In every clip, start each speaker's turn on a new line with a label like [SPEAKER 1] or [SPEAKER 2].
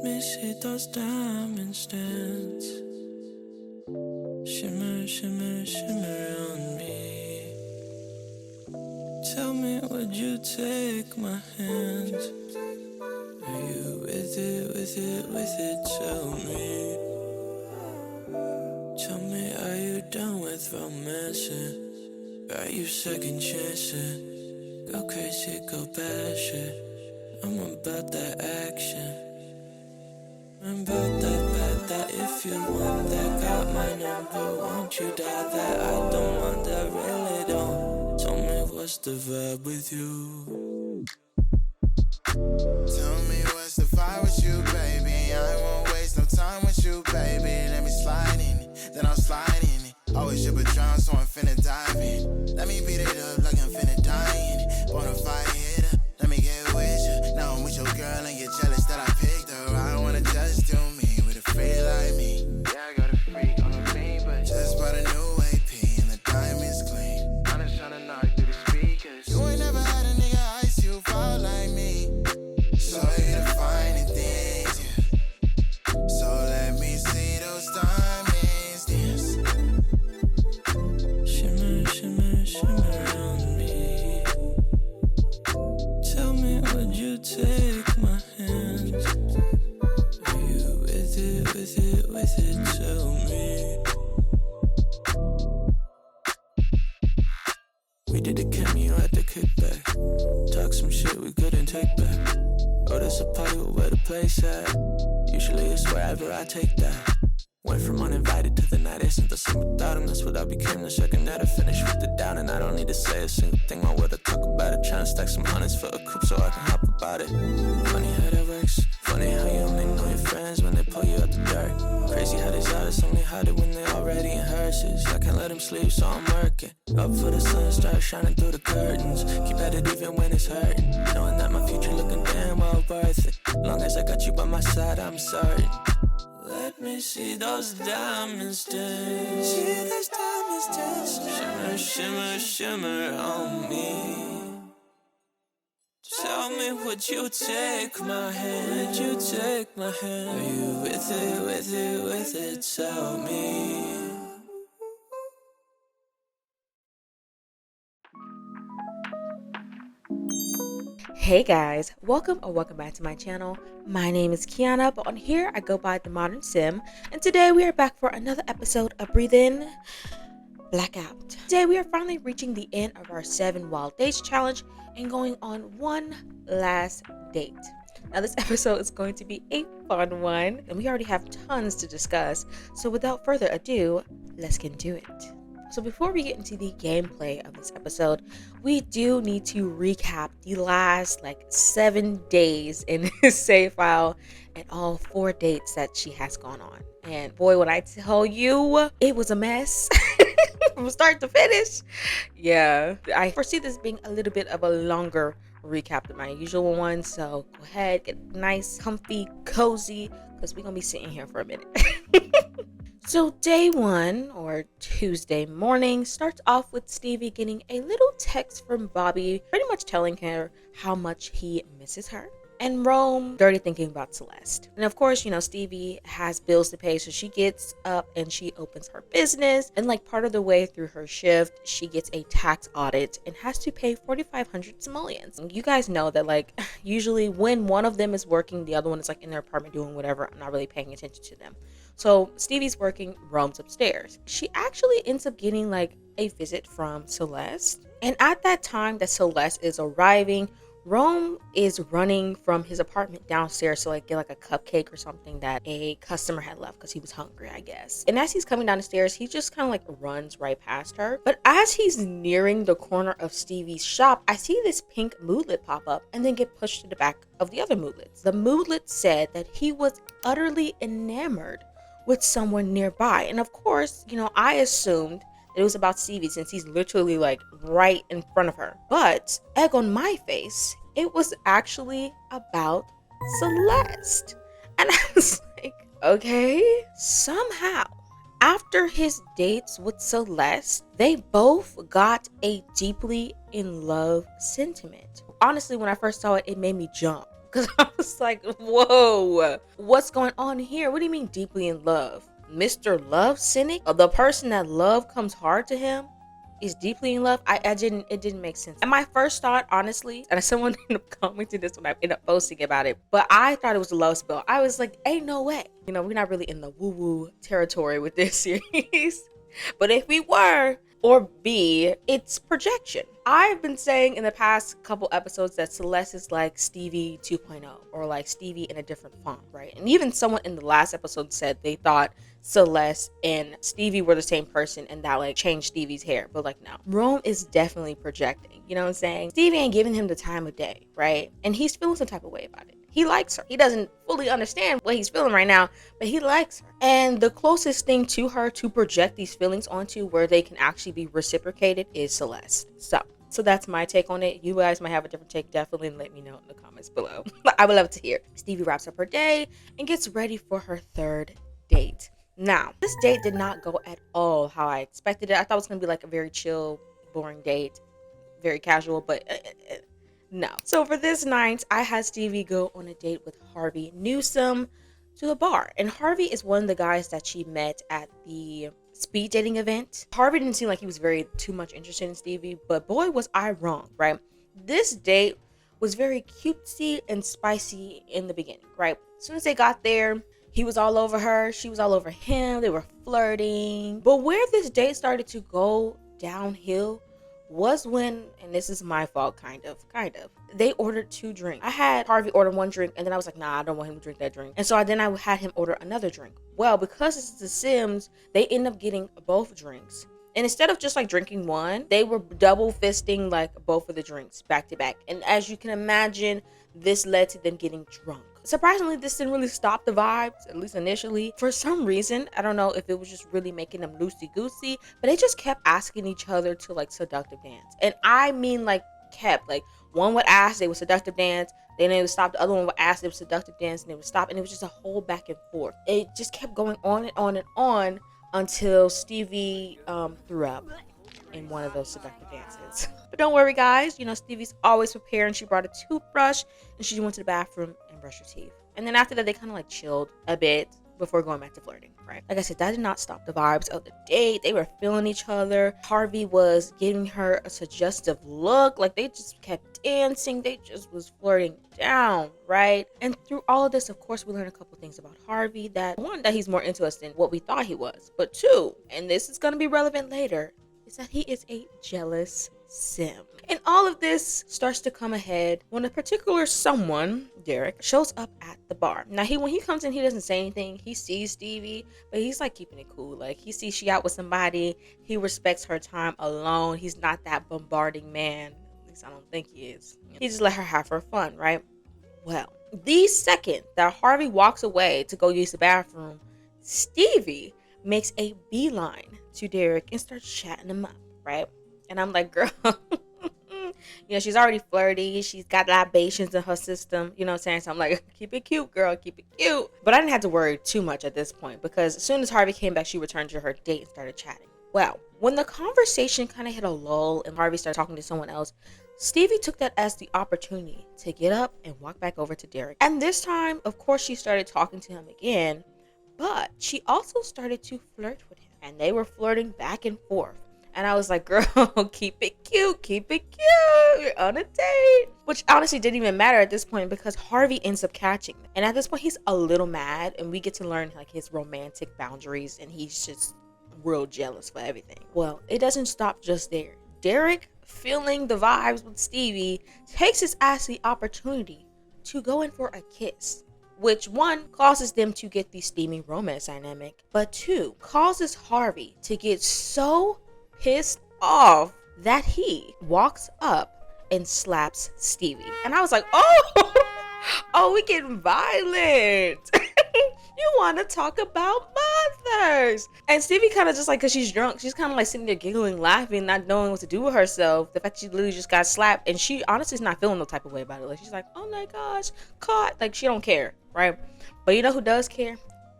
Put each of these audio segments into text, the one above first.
[SPEAKER 1] me see those diamonds dance. Shimmer, shimmer, shimmer on me. Tell me, would you take my hand? Are you with it, with it, with it? Tell me. Tell me, are you done with romancing? Are you second chancing? Go crazy, go bash it. I'm about that action. I'm about that. If you want that, got my number. Won't you die that? I don't want that, really don't. Tell me what's the vibe with you.
[SPEAKER 2] Tell me what's the vibe with you, baby. I won't waste no time with you, baby. Let me slide in it, then I'll slide in it. Always ship a drown, so I'm finna dive in. Let me beat it up like I'm finna die in it. Bonafide hitter, let me get with you. Now I'm with your girl and get jealous that I picked her. I wanna just do me with a freak like me. Yeah, I got a freak on the beam, but just bought a new AP and the diamond's clean. I'm just tryna knock through the speakers. You ain't never had a nigga ice you fall like me. So you defining things, yeah. So let me see those diamonds dance.
[SPEAKER 1] Shimmer, shimmer, shimmer on me. Tell me, would you take my hand? Are you with it, with it, with it? Tell me. We did a cameo at the kickback. Talk some shit we couldn't take back. Oh, there's a party with where the place at. Usually it's wherever I take that. Went from uninvited to the night I sent the song without him. That's what I became the second that I finished with the doubt. And I don't need to say a single thing. I would've talk about it. Trying to stack some hundreds for a coupe so I can hop about it. Funny how that works. Funny how you only know your friends when they pull you out the dirt. Crazy how these artists only hide it when they already in hearses. I can't let them sleep, so I'm working. Up for the sun, start shining through the curtains. Keep at it even when it's hurting. Knowing that my future looking damn well worth it. Long as I got you by my side, I'm certain. Let me see those diamonds dance. See those diamonds dance. Shimmer, shimmer, shimmer on me. Tell me, would you take my hand? Would you take my hand? Are you with it, with it, with it? Tell me.
[SPEAKER 3] Hey guys, welcome back to my channel. My name is Kiana, but on here I go by the Modern Sim, and today we are back for another episode of Breathe In, Blackout. Today we are finally reaching the end of our 7 wild dates challenge and going on one last date. Now this episode is going to be a fun one, and we already have tons to discuss, so without further ado, let's get into it. So before we get into the gameplay of this episode, we do need to recap the last 7 days in this save file and all 4 dates that she has gone on. And boy, when I tell you, it was a mess from start to finish. Yeah, I foresee this being a little bit of a longer recap than my usual one. So go ahead, get nice, comfy, cozy, because we're going to be sitting here for a minute. So day 1, or Tuesday morning, starts off with Stevie getting a little text from Bobby, pretty much telling her how much he misses her. And Rome dirty thinking about Celeste. And of course, Stevie has bills to pay, so she gets up and she opens her business. And part of the way through her shift, she gets a tax audit and has to pay 4,500 simoleons. And you guys know that usually when one of them is working, the other one is in their apartment doing whatever. I'm not really paying attention to them. So Stevie's working, Rome's upstairs. She actually ends up getting a visit from Celeste. And at that time that Celeste is arriving, Rome is running from his apartment downstairs to get a cupcake or something that a customer had left because he was hungry, I guess. And as he's coming down the stairs, he just kind of runs right past her. But as he's nearing the corner of Stevie's shop, I see this pink moodlet pop up and then get pushed to the back of the other moodlets. The moodlet said that he was utterly enamored with someone nearby. And of course, I assumed that it was about Stevie since he's literally right in front of her. But egg on my face, it was actually about Celeste. And I was okay. Somehow, after his dates with Celeste, they both got a deeply in love sentiment. Honestly, when I first saw it, it made me jump. because I was like, whoa, what's going on here? What do you mean deeply in love? Mr. Love Cynic, the person that love comes hard to him, is deeply in love. It didn't make sense. And my first thought, honestly, and someone ended up commenting this when I ended up posting about it, but I thought it was a love spell. I was like, ain't no way. You know, we're not really in the woo-woo territory with this series. But if we were, or B, it's projection. I've been saying in the past couple episodes that Celeste is like Stevie 2.0, or like Stevie in a different font, right? And even someone in the last episode said they thought Celeste and Stevie were the same person and that like changed Stevie's hair. But like, no, Rome is definitely projecting. You know what I'm saying? Stevie ain't giving him the time of day, right? And he's feeling some type of way about it. He likes her. He doesn't fully understand what he's feeling right now, but he likes her. And the closest thing to her to project these feelings onto where they can actually be reciprocated is Celeste. So that's my take on it. You guys might have a different take. Definitely let me know in the comments below. I would love to hear. Stevie wraps up her day and gets ready for her third date. Now, this date did not go at all how I expected it. I thought it was going to be like a very chill, boring date. Very casual, but no. So for this night, I had Stevie go on a date with Harvey Newsome to a bar. And Harvey is one of the guys that she met at the speed dating event. Harvey didn't seem like he was very too much interested in Stevie, but boy was I wrong, right? This date was very cutesy and spicy in the beginning, right? As soon as they got there, he was all over her, she was all over him, they were flirting. But where this date started to go downhill was when, and this is my fault, kind of, they ordered 2 drinks. I had Harvey order 1 drink, and then I was like, nah, I don't want him to drink that drink. And so I had him order another drink. Well, because it's The Sims, they end up getting both drinks. And instead of just like drinking one, they were double fisting like both of the drinks back to back. And as you can imagine, this led to them getting drunk. Surprisingly, this didn't really stop the vibes, at least initially. For some reason, I don't know if it was just really making them loosey-goosey, but they just kept asking each other to like seductive dance. And I mean like kept, like one would ask, they would seductive dance, then they would stop, the other one would ask, they would seductive dance, and they would stop, and it was just a whole back and forth. It just kept going on and on and on until Stevie threw up in one of those seductive dances. But don't worry guys, you know, Stevie's always prepared, and she brought a toothbrush and she went to the bathroom and brushed her teeth. And then after that, they kind of like chilled a bit before going back to flirting, right? Like I said, that did not stop the vibes of the date. They were feeling each other. Harvey was giving her a suggestive look. Like they just kept dancing. They just was flirting down, right? And through all of this, of course, we learned a couple things about Harvey. That one, that he's more into us than what we thought he was. But 2, and this is going to be relevant later, is that he is a jealous sim. And all of this starts to come ahead when a particular someone, Derek, shows up at the bar. Now, when he comes in, he doesn't say anything. He sees Stevie, but he's like keeping it cool. Like he sees she out with somebody. He respects her time alone. He's not that bombarding man. At least I don't think he is. He just let her have her fun, right? Well, the second that Harvey walks away to go use the bathroom, Stevie makes a beeline to Derek and starts chatting him up, right? And I'm like, girl, you know, she's already flirty. She's got libations in her system. You know what I'm saying? So I'm like, keep it cute, girl. Keep it cute. But I didn't have to worry too much at this point because as soon as Harvey came back, she returned to her date and started chatting. Well, when the conversation kind of hit a lull and Harvey started talking to someone else, Stevie took that as the opportunity to get up and walk back over to Derek. And this time, of course, she started talking to him again, but she also started to flirt with him. And they were flirting back and forth. And I was like, girl, keep it cute. Keep it cute. You're on a date. Which honestly didn't even matter at this point because Harvey ends up catching them. And at this point, he's a little mad. And we get to learn like his romantic boundaries. And he's just real jealous for everything. Well, it doesn't stop just there. Derek, feeling the vibes with Stevie, takes this as the opportunity to go in for a kiss. Which 1, causes them to get the steamy romance dynamic. But 2, causes Harvey to get so pissed off that he walks up and slaps Stevie. And I was like, oh, we getting violent. You want to talk about mothers. And Stevie kind of just like, because she's drunk, she's kind of like sitting there giggling, laughing, not knowing what to do with herself. The fact she literally just got slapped, and she honestly is not feeling no type of way about it. Like she's like, oh my gosh, caught. Like she don't care, right? But you know who does care?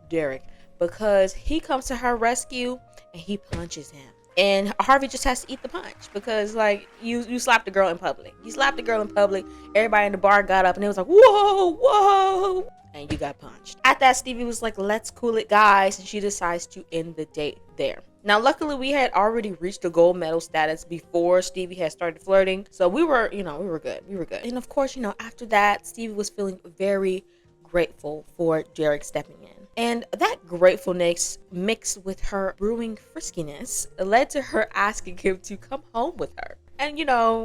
[SPEAKER 3] Derek. Because he comes to her rescue and he punches him. and Harvey just has to eat the punch because like you slapped a girl in public. You slapped a girl in public. Everybody in the bar got up and it was like, whoa, whoa, and you got punched. At that, Stevie was like, let's cool it, guys, and she decides to end the date there. Now, luckily, we had already reached the gold medal status before Stevie had started flirting, so we were good. And of course, after that, Stevie was feeling very grateful for Derek stepping in. And that gratefulness mixed with her brewing friskiness led to her asking him to come home with her. And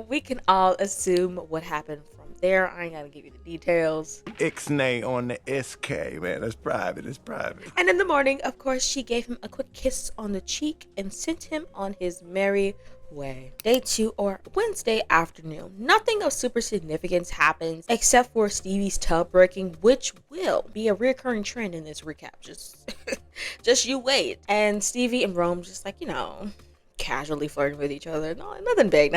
[SPEAKER 3] we can all assume what happened from there. I ain't gotta give you the details.
[SPEAKER 4] Ixnay on the SK, man. That's private. It's private.
[SPEAKER 3] And in the morning, of course, she gave him a quick kiss on the cheek and sent him on his merry way. Day 2, or Wednesday afternoon. Nothing of super significance happens except for Stevie's tub breaking, which will be a recurring trend in this recap. Just you wait. And Stevie and Rome just like, casually flirting with each other. No, nothing big.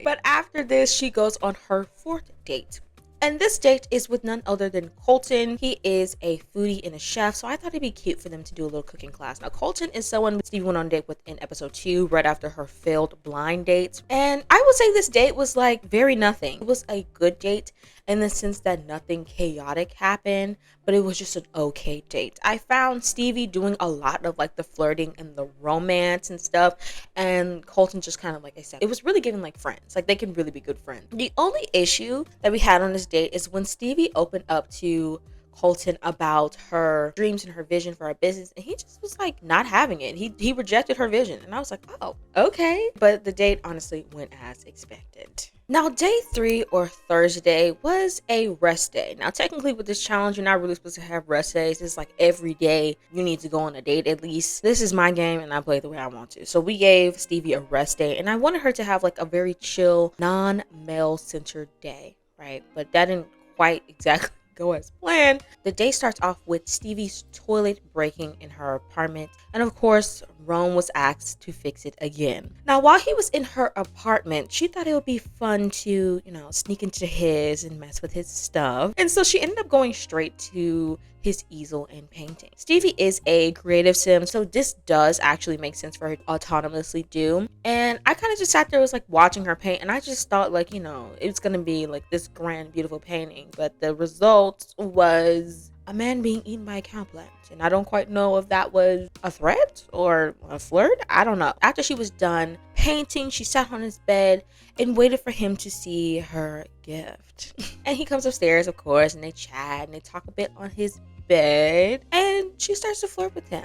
[SPEAKER 3] But after this, she goes on her 4th date. And this date is with none other than Colton. He is a foodie and a chef, so I thought it'd be cute for them to do a little cooking class. Now, Colton is someone Stevie went on a date with in episode 2, right after her failed blind date. And I would say this date was like very nothing. It was a good date in the sense that nothing chaotic happened, but it was just an okay date. I found Stevie doing a lot of like the flirting and the romance and stuff, and Colton just kind of, like I said, it was really giving like friends. Like they can really be good friends. The only issue that we had on this date is when Stevie opened up to Colton about her dreams and her vision for her business, and he just was like not having it. He rejected her vision, and I was like, oh, okay. But the date honestly went as expected. Now, day 3, or Thursday, was a rest day. Now, technically with this challenge, you're not really supposed to have rest days. It's like every day you need to go on a date at least. This is my game and I play the way I want to. So we gave Stevie a rest day, and I wanted her to have like a very chill, non-male centered day, right? But that didn't quite exactly go as planned. The day starts off with Stevie's toilet breaking in her apartment, and of course Rome was asked to fix it again. Now, while he was in her apartment, she thought it would be fun to sneak into his and mess with his stuff, and so she ended up going straight to his easel and painting. Stevie is a creative sim, so this does actually make sense for her to autonomously do. And I kind of just sat there, was like watching her paint, and I just thought like, it was gonna be like this grand, beautiful painting. But the result was a man being eaten by a cow plant. And I don't quite know if that was a threat or a flirt. I don't know. After she was done painting, she sat on his bed and waited for him to see her gift. And he comes upstairs, of course, and they chat and they talk a bit on his bed, and she starts to flirt with him,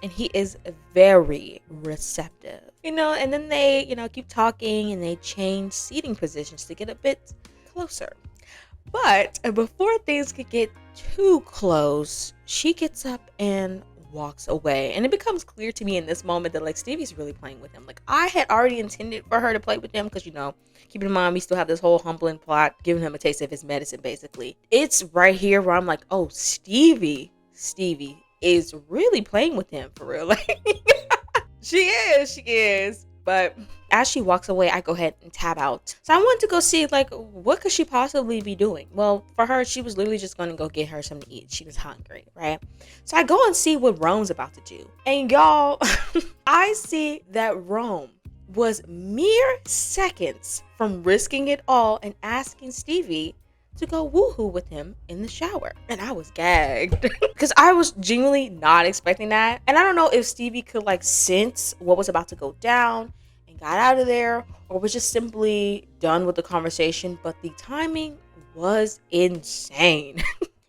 [SPEAKER 3] and he is very receptive, and then they keep talking, and they change seating positions to get a bit closer. But before things could get too close, she gets up and walks away, and it becomes clear to me in this moment that like Stevie's really playing with him. Like I had already intended for her to play with him because keep in mind we still have this whole humbling plot, giving him a taste of his medicine. Basically, it's right here where I'm like, oh, Stevie is really playing with him for real. Like she is. But as she walks away, I go ahead and tab out. So I wanted to go see, like, what could she possibly be doing? Well, for her, she was literally just going to go get her something to eat. She was hungry, right? So I go and see what Rome's about to do. And y'all, I see that Rome was mere seconds from risking it all and asking Stevie to go woohoo with him in the shower. And I was gagged because I was genuinely not expecting that. And I don't know if Stevie could like sense what was about to go down and got out of there, or was just simply done with the conversation, but the timing was insane.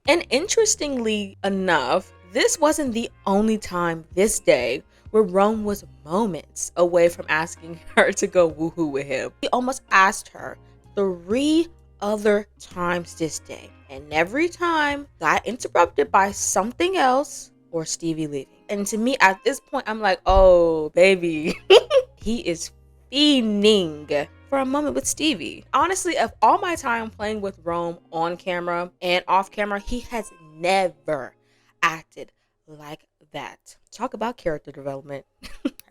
[SPEAKER 3] And interestingly enough, this wasn't the only time this day where Rome was moments away from asking her to go woohoo with him. He almost asked her 3 other times this day, and every time got interrupted by something else or Stevie leaving. And to me at this point, I'm like, oh baby, he is fiending for a moment with Stevie. Honestly, of all my time playing with Rome on camera and off camera, he has never acted like that. Talk about character development.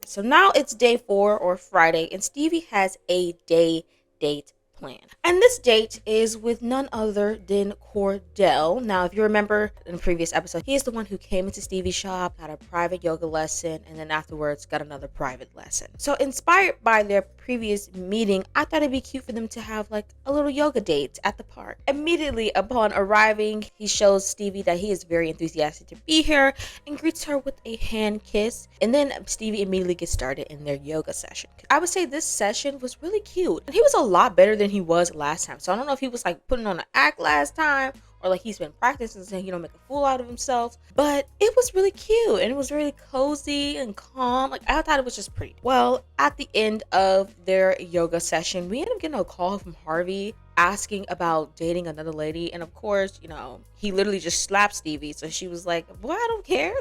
[SPEAKER 3] So now it's day 4, or Friday, and Stevie has a day date plan. And this date is with none other than Cordell. Now, if you remember in the previous episode, he is the one who came into Stevie's shop, got a private yoga lesson, and then afterwards got another private lesson. So inspired by their previous meeting, I thought it'd be cute for them to have like a little yoga date at the park. Immediately upon arriving, he shows Stevie that he is very enthusiastic to be here and greets her with a hand kiss. And then Stevie immediately gets started in their yoga session. I would say this session was really cute. And he was a lot better than he was last time. So I don't know if he was like putting on an act last time or like he's been practicing so he don't make a fool out of himself. But it was really cute and it was really cozy and calm. Like I thought it was just pretty. Well, at the end of their yoga session, we ended up getting a call from Harvey asking about dating another lady. And of course, you know, he literally just slapped Stevie. So she was like, boy, I don't care.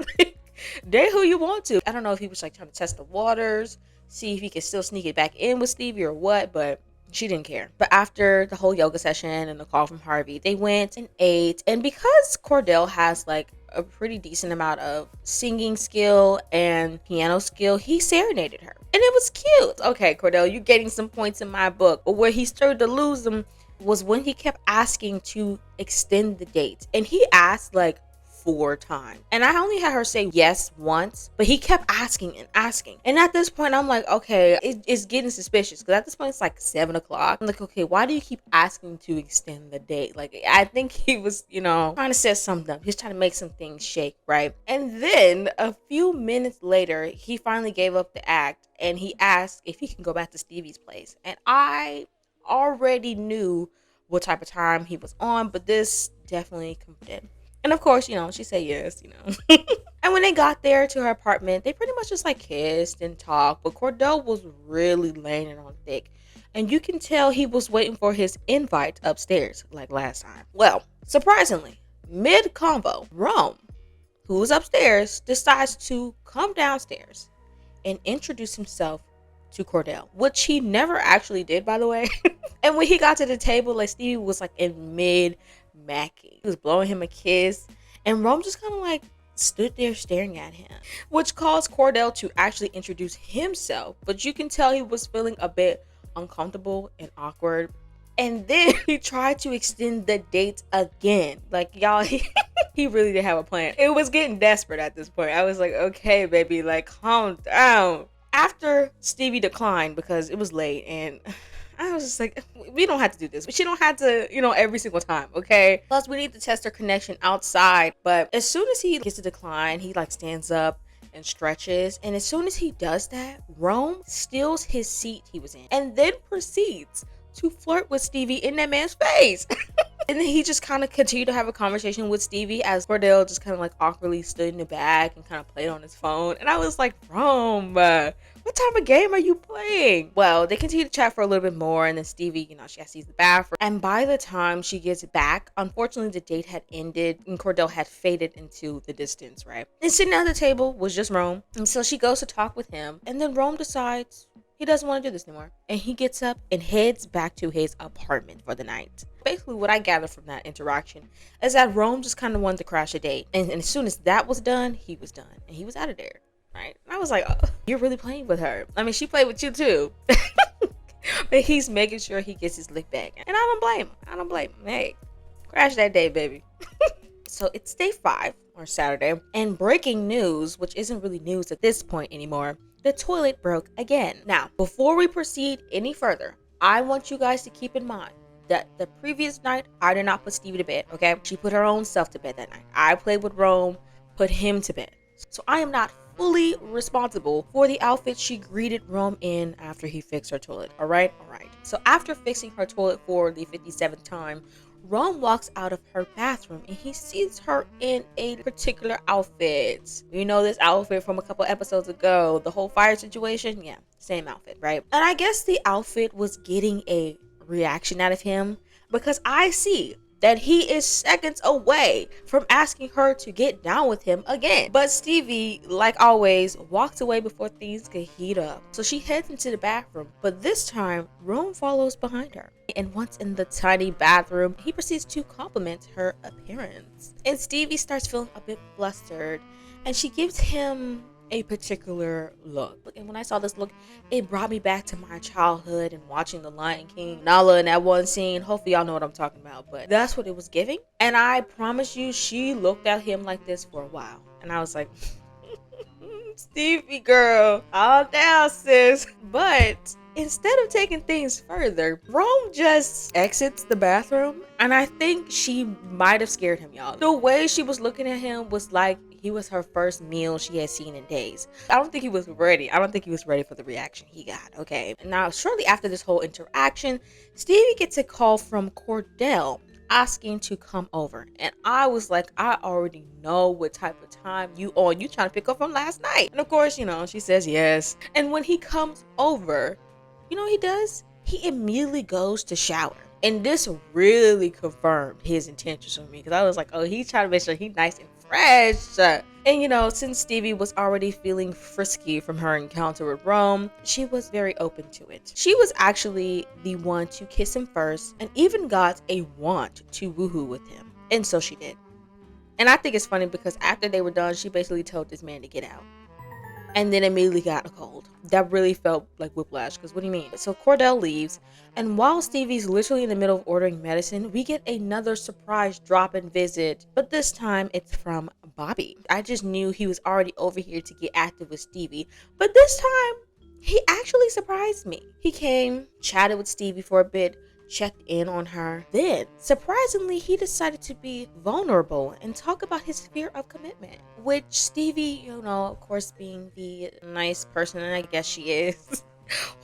[SPEAKER 3] Date who you want to. I don't know if he was like trying to test the waters, see if he could still sneak it back in with Stevie or what, but she didn't care. But after the whole yoga session and the call from Harvey, they went and ate. And because Cordell has like a pretty decent amount of singing skill and piano skill, he serenaded her. And it was cute. Okay, Cordell, you're getting some points in my book. But where he started to lose them was when he kept asking to extend the date. And he asked like 4 times. And I only had her say yes once, but he kept asking and asking. And at this point, I'm like, okay, it's getting suspicious. Because at this point, it's like 7 o'clock. I'm like, okay, why do you keep asking to extend the date? Like, I think he was, you know, trying to set something up. He's trying to make some things shake, right? And then a few minutes later, he finally gave up the act and he asked if he can go back to Stevie's place. And I already knew what type of time he was on, but this definitely confirmed. And of course, you know, she said yes, you know. And when they got there to her apartment, they pretty much just like kissed and talked. But Cordell was really laying it on thick. And you can tell he was waiting for his invite upstairs like last time. Well, surprisingly, mid-convo, Rom, who was upstairs, decides to come downstairs and introduce himself to Cordell, which he never actually did, by the way. And when he got to the table, like Stevie was like in mid-macking. He was blowing him a kiss, and Rom just kind of like stood there staring at him, which caused Cordell to actually introduce himself. But you can tell he was feeling a bit uncomfortable and awkward. And then he tried to extend the date again. Like, y'all, he really didn't have a plan. It was getting desperate at this point. I was like, okay, baby, like, calm down. After Stevie declined because it was late, and I was just like, we don't have to do this. But she don't have to, you know, every single time, okay? Plus, we need to test her connection outside. But as soon as he gets a decline, he like stands up and stretches. And as soon as he does that, Rom steals his seat he was in and then proceeds to flirt with Stevie in that man's face. And then he just kind of continued to have a conversation with Stevie as Cordell just kind of like awkwardly stood in the back and kind of played on his phone. And I was like, Rom, what type of game are you playing? Well, they continued to chat for a little bit more, and then Stevie, you know, she has to use the bathroom. And by the time she gets back, unfortunately, the date had ended and Cordell had faded into the distance, right? And sitting at the table was just Rom. And so she goes to talk with him, and then Rom decides he doesn't want to do this anymore. And he gets up and heads back to his apartment for the night. Basically, what I gathered from that interaction is that Rom just kind of wanted to crash a date. And as soon as that was done, he was done. And he was out of there, right? And I was like, oh, you're really playing with her. I mean, she played with you too. But he's making sure he gets his lick back. And I don't blame him. I don't blame him. Hey, crash that day, baby. So it's day 5, or Saturday. And breaking news, which isn't really news at this point anymore, the toilet broke again. Now, before we proceed any further, I want you guys to keep in mind that the previous night, I did not put Stevie to bed, okay? She put her own self to bed that night. I played with Rom, put him to bed. So I am not fully responsible for the outfit she greeted Rom in after he fixed her toilet, all right? All right. So after fixing her toilet for the 57th time, Rom walks out of her bathroom and he sees her in a particular outfit. You know this outfit from a couple episodes ago, the whole fire situation? Yeah, same outfit, right? And I guess the outfit was getting a reaction out of him because I see that he is seconds away from asking her to get down with him again. But Stevie, like always, walks away before things could heat up. So she heads into the bathroom, but this time, Rom follows behind her. And once in the tiny bathroom, he proceeds to compliment her appearance. And Stevie starts feeling a bit flustered, and she gives him a particular look. And when I saw this look, it brought me back to my childhood and watching The Lion King. Nala in that one scene. Hopefully y'all know what I'm talking about, but that's what it was giving. And I promise you, she looked at him like this for a while. And I was like, Stevie girl, calm down, sis. But instead of taking things further, Rome just exits the bathroom, and I think she might have scared him, y'all. The way she was looking at him was like he was her first meal she had seen in days. I don't think he was ready. I don't think he was ready for the reaction he got, okay? Now, shortly after this whole interaction, Stevie gets a call from Cordell asking to come over, and I was like, I already know what type of time you on. You trying to pick up from last night. And of course, she says yes. And when he comes over, you know what he does? He immediately goes to shower. And this really confirmed his intentions with me, because I was like, oh, he's trying to make sure he's nice and fresh. And since Stevie was already feeling frisky from her encounter with Rome, she was very open to it. She was actually the one to kiss him first, and even got a want to woohoo with him. And so she did. And I think it's funny because after they were done, she basically told this man to get out. And then immediately got a cold. That really felt like whiplash, because what do you mean? So Cordell leaves, and while Stevie's literally in the middle of ordering medicine, we get another surprise drop-in visit, but this time it's from Bobby. I just knew he was already over here to get active with Stevie, but this time he actually surprised me. He came, chatted with Stevie for a bit, checked in on her. Then, surprisingly, he decided to be vulnerable and talk about his fear of commitment, which Stevie, of course, being the nice person, and I guess she is,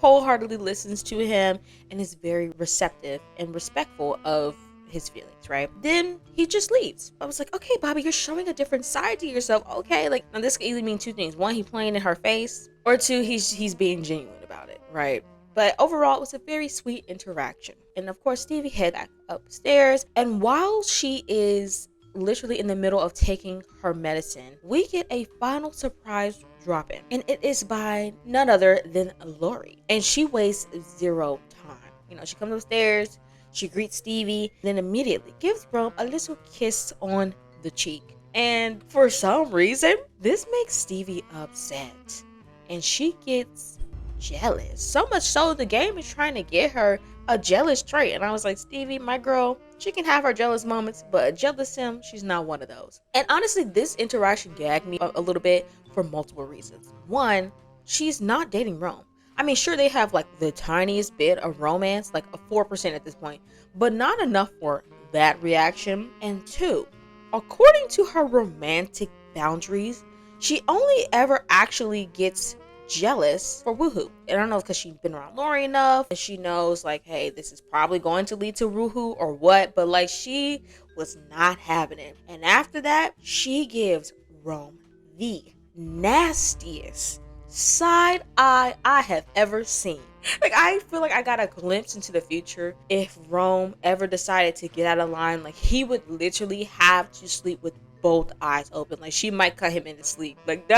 [SPEAKER 3] wholeheartedly listens to him and is very receptive and respectful of his feelings, right? Then he just leaves. I was like, okay, Bobby, you're showing a different side to yourself. Okay, now this could either mean two things. One, he playing in her face, or two, he's being genuine about it, right? But overall, it was a very sweet interaction. And of course, Stevie head back upstairs. And while she is literally in the middle of taking her medicine, we get a final surprise drop-in. And it is by none other than Lori. And she wastes zero time. She comes upstairs, she greets Stevie, then immediately gives Rome a little kiss on the cheek. And for some reason, this makes Stevie upset. And she gets jealous. So much so the game is trying to get her a jealous trait. And I was like, Stevie, my girl, she can have her jealous moments, but a jealous sim, she's not one of those. And honestly, this interaction gagged me a little bit for multiple reasons. One, she's not dating Rome. I mean, sure, they have like the tiniest bit of romance, like a 4% at this point, but not enough for that reaction. And two, according to her romantic boundaries, she only ever actually gets jealous for woohoo. And I don't know if because she's been around Lori enough and she knows like, hey, this is probably going to lead to woohoo or what, but like she was not having it. And after that, she gives Rome the nastiest side eye I have ever seen. Like, I feel like I got a glimpse into the future if Rome ever decided to get out of line. Like, he would literally have to sleep with both eyes open. Like, she might cut him into sleep. Like,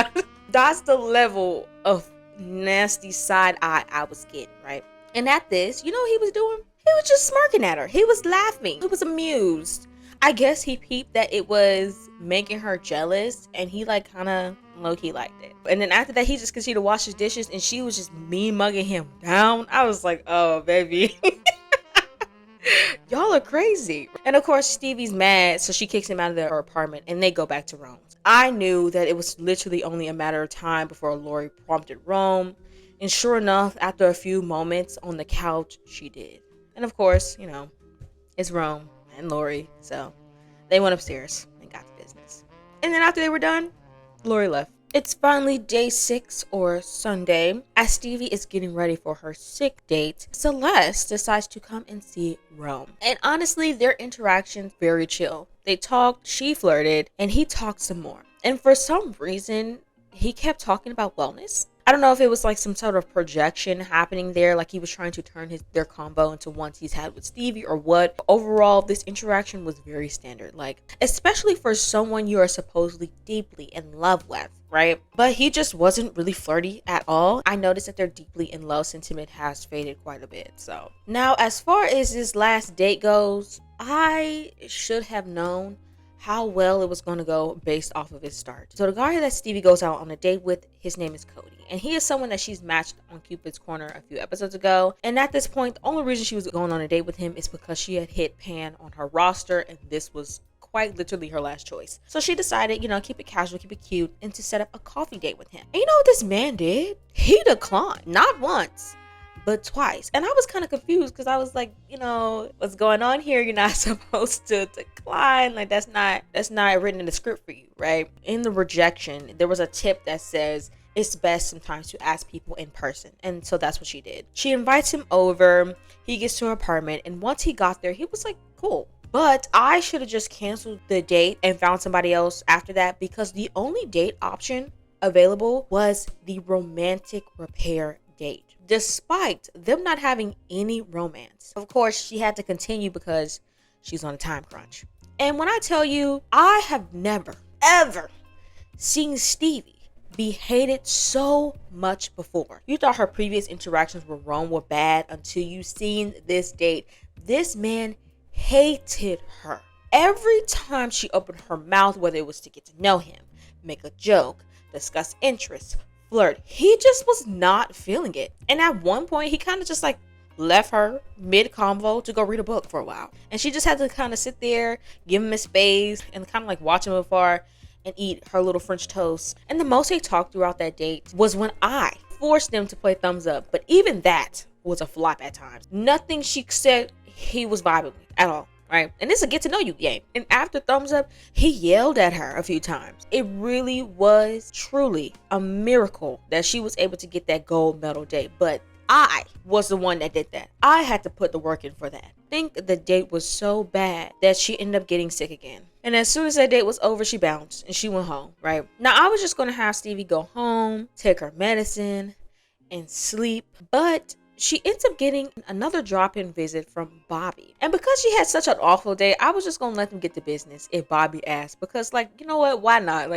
[SPEAKER 3] that's the level of nasty side eye I was getting, right? And at this, you know what he was doing? He was just smirking at her. He was laughing. He was amused. I guess he peeped that it was making her jealous, and he like kind of low-key liked it. And then after that, he just continued to wash his dishes, and she was just mean mugging him down. I was like, oh, baby. Y'all are crazy. And of course, Stevie's mad, so she kicks him out of her apartment, and they go back to Rome's. I knew that it was literally only a matter of time before Lori prompted Rome, and sure enough, after a few moments on the couch, she did. And of course, you know, it's Rome and Lori, so they went upstairs and got to business. And then after they were done, Lori left. It's finally day 6 or Sunday. As Stevie is getting ready for her sick date, Celeste decides to come and see Rome. And honestly, their interaction very chill. They talked, she flirted, and he talked some more. And for some reason, he kept talking about wellness. I don't know if it was like some sort of projection happening there, like he was trying to turn their combo into one he's had with Stevie or what. Overall, this interaction was very standard, like especially for someone you are supposedly deeply in love with, right? But he just wasn't really flirty at all. I noticed that their deeply in love sentiment has faded quite a bit. So now, as far as this last date goes, I should have known how well it was going to go based off of his start. So the guy that Stevie goes out on a date with, his name is Cody. And he is someone that she's matched on Cupid's Corner a few episodes ago. And at this point, the only reason she was going on a date with him is because she had hit Pan on her roster, and this was quite literally her last choice. So she decided, keep it casual, keep it cute, and to set up a coffee date with him. And you know what this man did? He declined. Not once, but twice. And I was kind of confused because I was like, what's going on here? You're not supposed to decline. Like that's not written in the script for you, right? In the rejection, there was a tip that says it's best sometimes to ask people in person. And so that's what she did. She invites him over. He gets to her apartment. And once he got there, he was like, cool. But I should have just canceled the date and found somebody else after that, because the only date option available was the romantic repair date, despite them not having any romance. Of course, she had to continue because she's on a time crunch. And when I tell you, I have never, ever seen Stevie be hated so much before. You thought her previous interactions with Rome were bad until you seen this date. This man hated her. Every time she opened her mouth, whether it was to get to know him, make a joke, discuss interests, flirt, he just was not feeling it. And at one point, he kind of just like left her mid-convo to go read a book for a while. And she just had to kind of sit there, give him his space, and kind of like watch him afar and eat her little French toast. And the most they talked throughout that date was when I forced them to play thumbs up. But even that was a flop at times. Nothing she said he was vibing with at all, right? And this is a get to know you game. And after thumbs up, he yelled at her a few times. It really was truly a miracle that she was able to get that gold medal date. But I was the one that did that. I had to put the work in for that. I think the date was so bad that she ended up getting sick again. And as soon as that date was over, she bounced and she went home, right? Now, I was just going to have Stevie go home, take her medicine, and sleep. But she ends up getting another drop-in visit from Bobby. And because she had such an awful day, I was just going to let them get to business if Bobby asked. Because, you know what? Why not?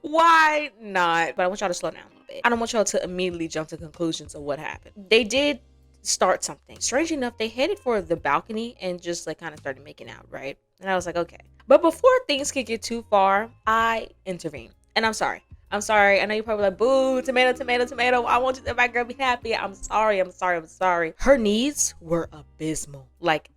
[SPEAKER 3] Why not? But I want y'all to slow down a little bit. I don't want y'all to immediately jump to conclusions of what happened. They did start something. Strange enough, they headed for the balcony and just kind of started making out, right? And I was like, okay. But before things could get too far, I intervened. And I'm sorry. I know you're probably like, boo, tomato, tomato, tomato. I want you to my girl be happy. I'm sorry. Her needs were abysmal,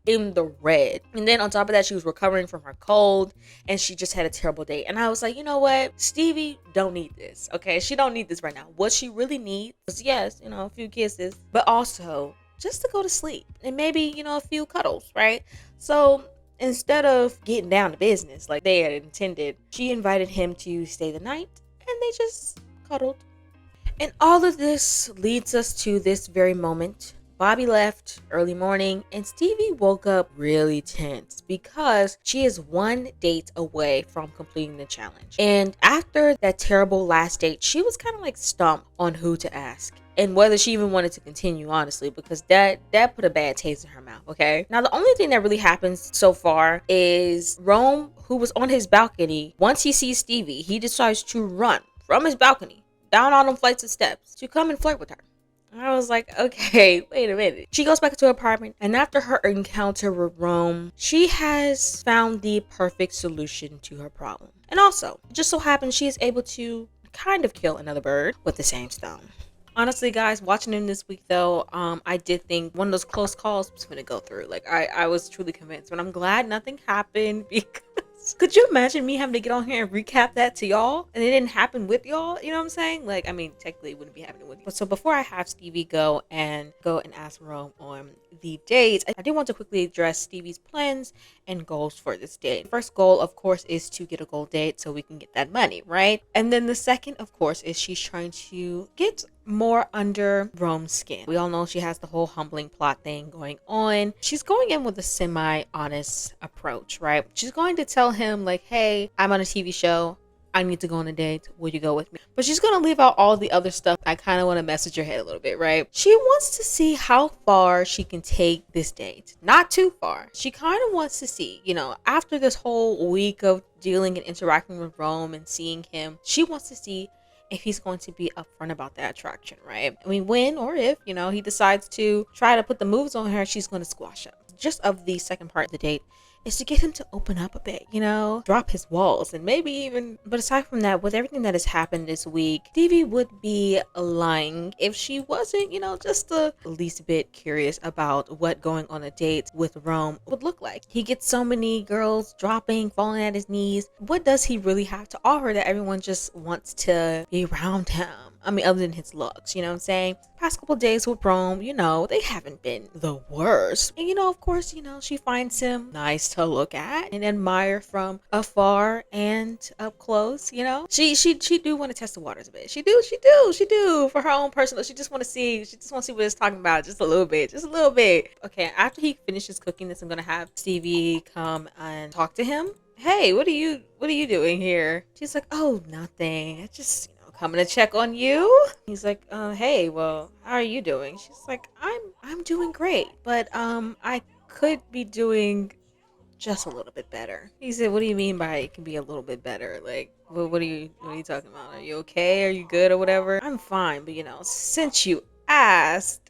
[SPEAKER 3] in the red. And then on top of that, she was recovering from her cold and she just had a terrible day. And I was like, you know what? Stevie don't need this, okay? She don't need this right now. What she really needs is, yes, a few kisses, but also just to go to sleep and maybe, a few cuddles, right? So instead of getting down to business like they had intended, she invited him to stay the night. And they just cuddled. And all of this leads us to this very moment. Bobby left early morning and Stevie woke up really tense because she is one date away from completing the challenge. And after that terrible last date, she was kind of stumped on who to ask and whether she even wanted to continue, honestly, because that put a bad taste in her mouth, okay? Now, the only thing that really happens so far is Rome, who was on his balcony, once he sees Stevie, he decides to run from his balcony down all them flights of steps to come and flirt with her. And I was like, okay, wait a minute. She goes back to her apartment, and after her encounter with Rome, she has found the perfect solution to her problem. And also, it just so happens she is able to kind of kill another bird with the same stone. Honestly, guys, watching him this week, though, I did think one of those close calls was going to go through. I was truly convinced, but I'm glad nothing happened because could you imagine me having to get on here and recap that to y'all and it didn't happen with y'all? You know what I'm saying? Technically it wouldn't be happening with you. But so before I have Stevie go and ask Rome on the dates, I did want to quickly address Stevie's plans and goals for this date. First goal, of course, is to get a gold date so we can get that money, right? And then the second, of course, is she's trying to get more under Rome's skin. We all know she has the whole humbling plot thing going on. She's going in with a semi-honest approach, right? She's going to tell him hey, I'm on a TV show. I need to go on a date. Will you go with me? But she's going to leave out all the other stuff. I kind of want to message her head a little bit, right? She wants to see how far she can take this date. Not too far. She kind of wants to see, after this whole week of dealing and interacting with Rome and seeing him, she wants to see if he's going to be upfront about that attraction, right? When or if, he decides to try to put the moves on her, she's going to squash him. Just of the second part of the date is to get him to open up a bit, you know, drop his walls and maybe even, but aside from that, with everything that has happened this week, Stevie would be lying if she wasn't, you know, just the least bit curious about what going on a date with Rome would look like. He gets so many girls dropping, falling at his knees. What does he really have to offer that everyone just wants to be around him? I mean, other than his looks, you know what I'm saying? Past couple days with Rome, you know, they haven't been the worst. And, you know, of course, you know, she finds him nice to look at and admire from afar and up close, you know? She do want to test the waters a bit. She do. For her own personal, she just want to see what it's talking about just a little bit. Okay, after he finishes cooking this, I'm going to have Stevie come and talk to him. Hey, what are you doing here? She's like, oh, nothing. I just, coming to check on you. He's like, hey, well, how are you doing? She's like, I'm doing great, but I could be doing just a little bit better. He said, what do you mean by it can be a little bit better? Like, what are you talking about? Are you okay? Are you good or whatever? I'm fine, but since you asked,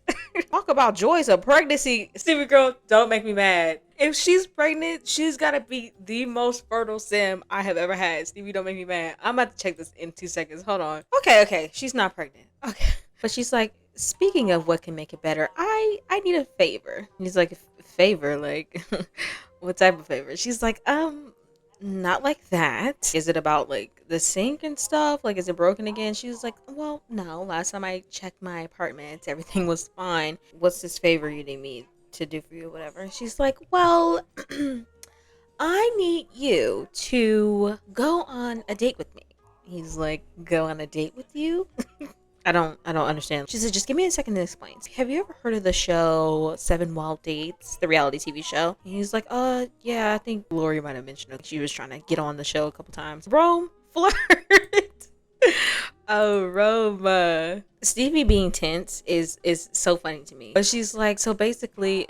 [SPEAKER 3] talk about joys of pregnancy. Stevie girl, don't make me mad. If she's pregnant, she's gotta be the most fertile sim I have ever had. Stevie, don't make me mad. I'm about to check this in 2 seconds. Hold on. Okay. She's not pregnant. Okay. But she's like, speaking of what can make it better, I need a favor. And he's like, favor? Like, what type of favor? She's like, not like that. Is it about like the sink and stuff? Like, is it broken again? She's like, well, no. Last time I checked my apartment, everything was fine. What's this favor you need me to do for you, whatever? And she's like, well, I need you to go on a date with me. He's like, go on a date with you? I don't understand. She said, just give me a second to explain. Have you ever heard of the show 7 Wild Dates, the reality TV show? And he's like, yeah, I think Lori might have mentioned it. She was trying to get on the show a couple times. Rome, flirt. Oh, Roma. Stevie being tense is so funny to me. But she's like, so basically,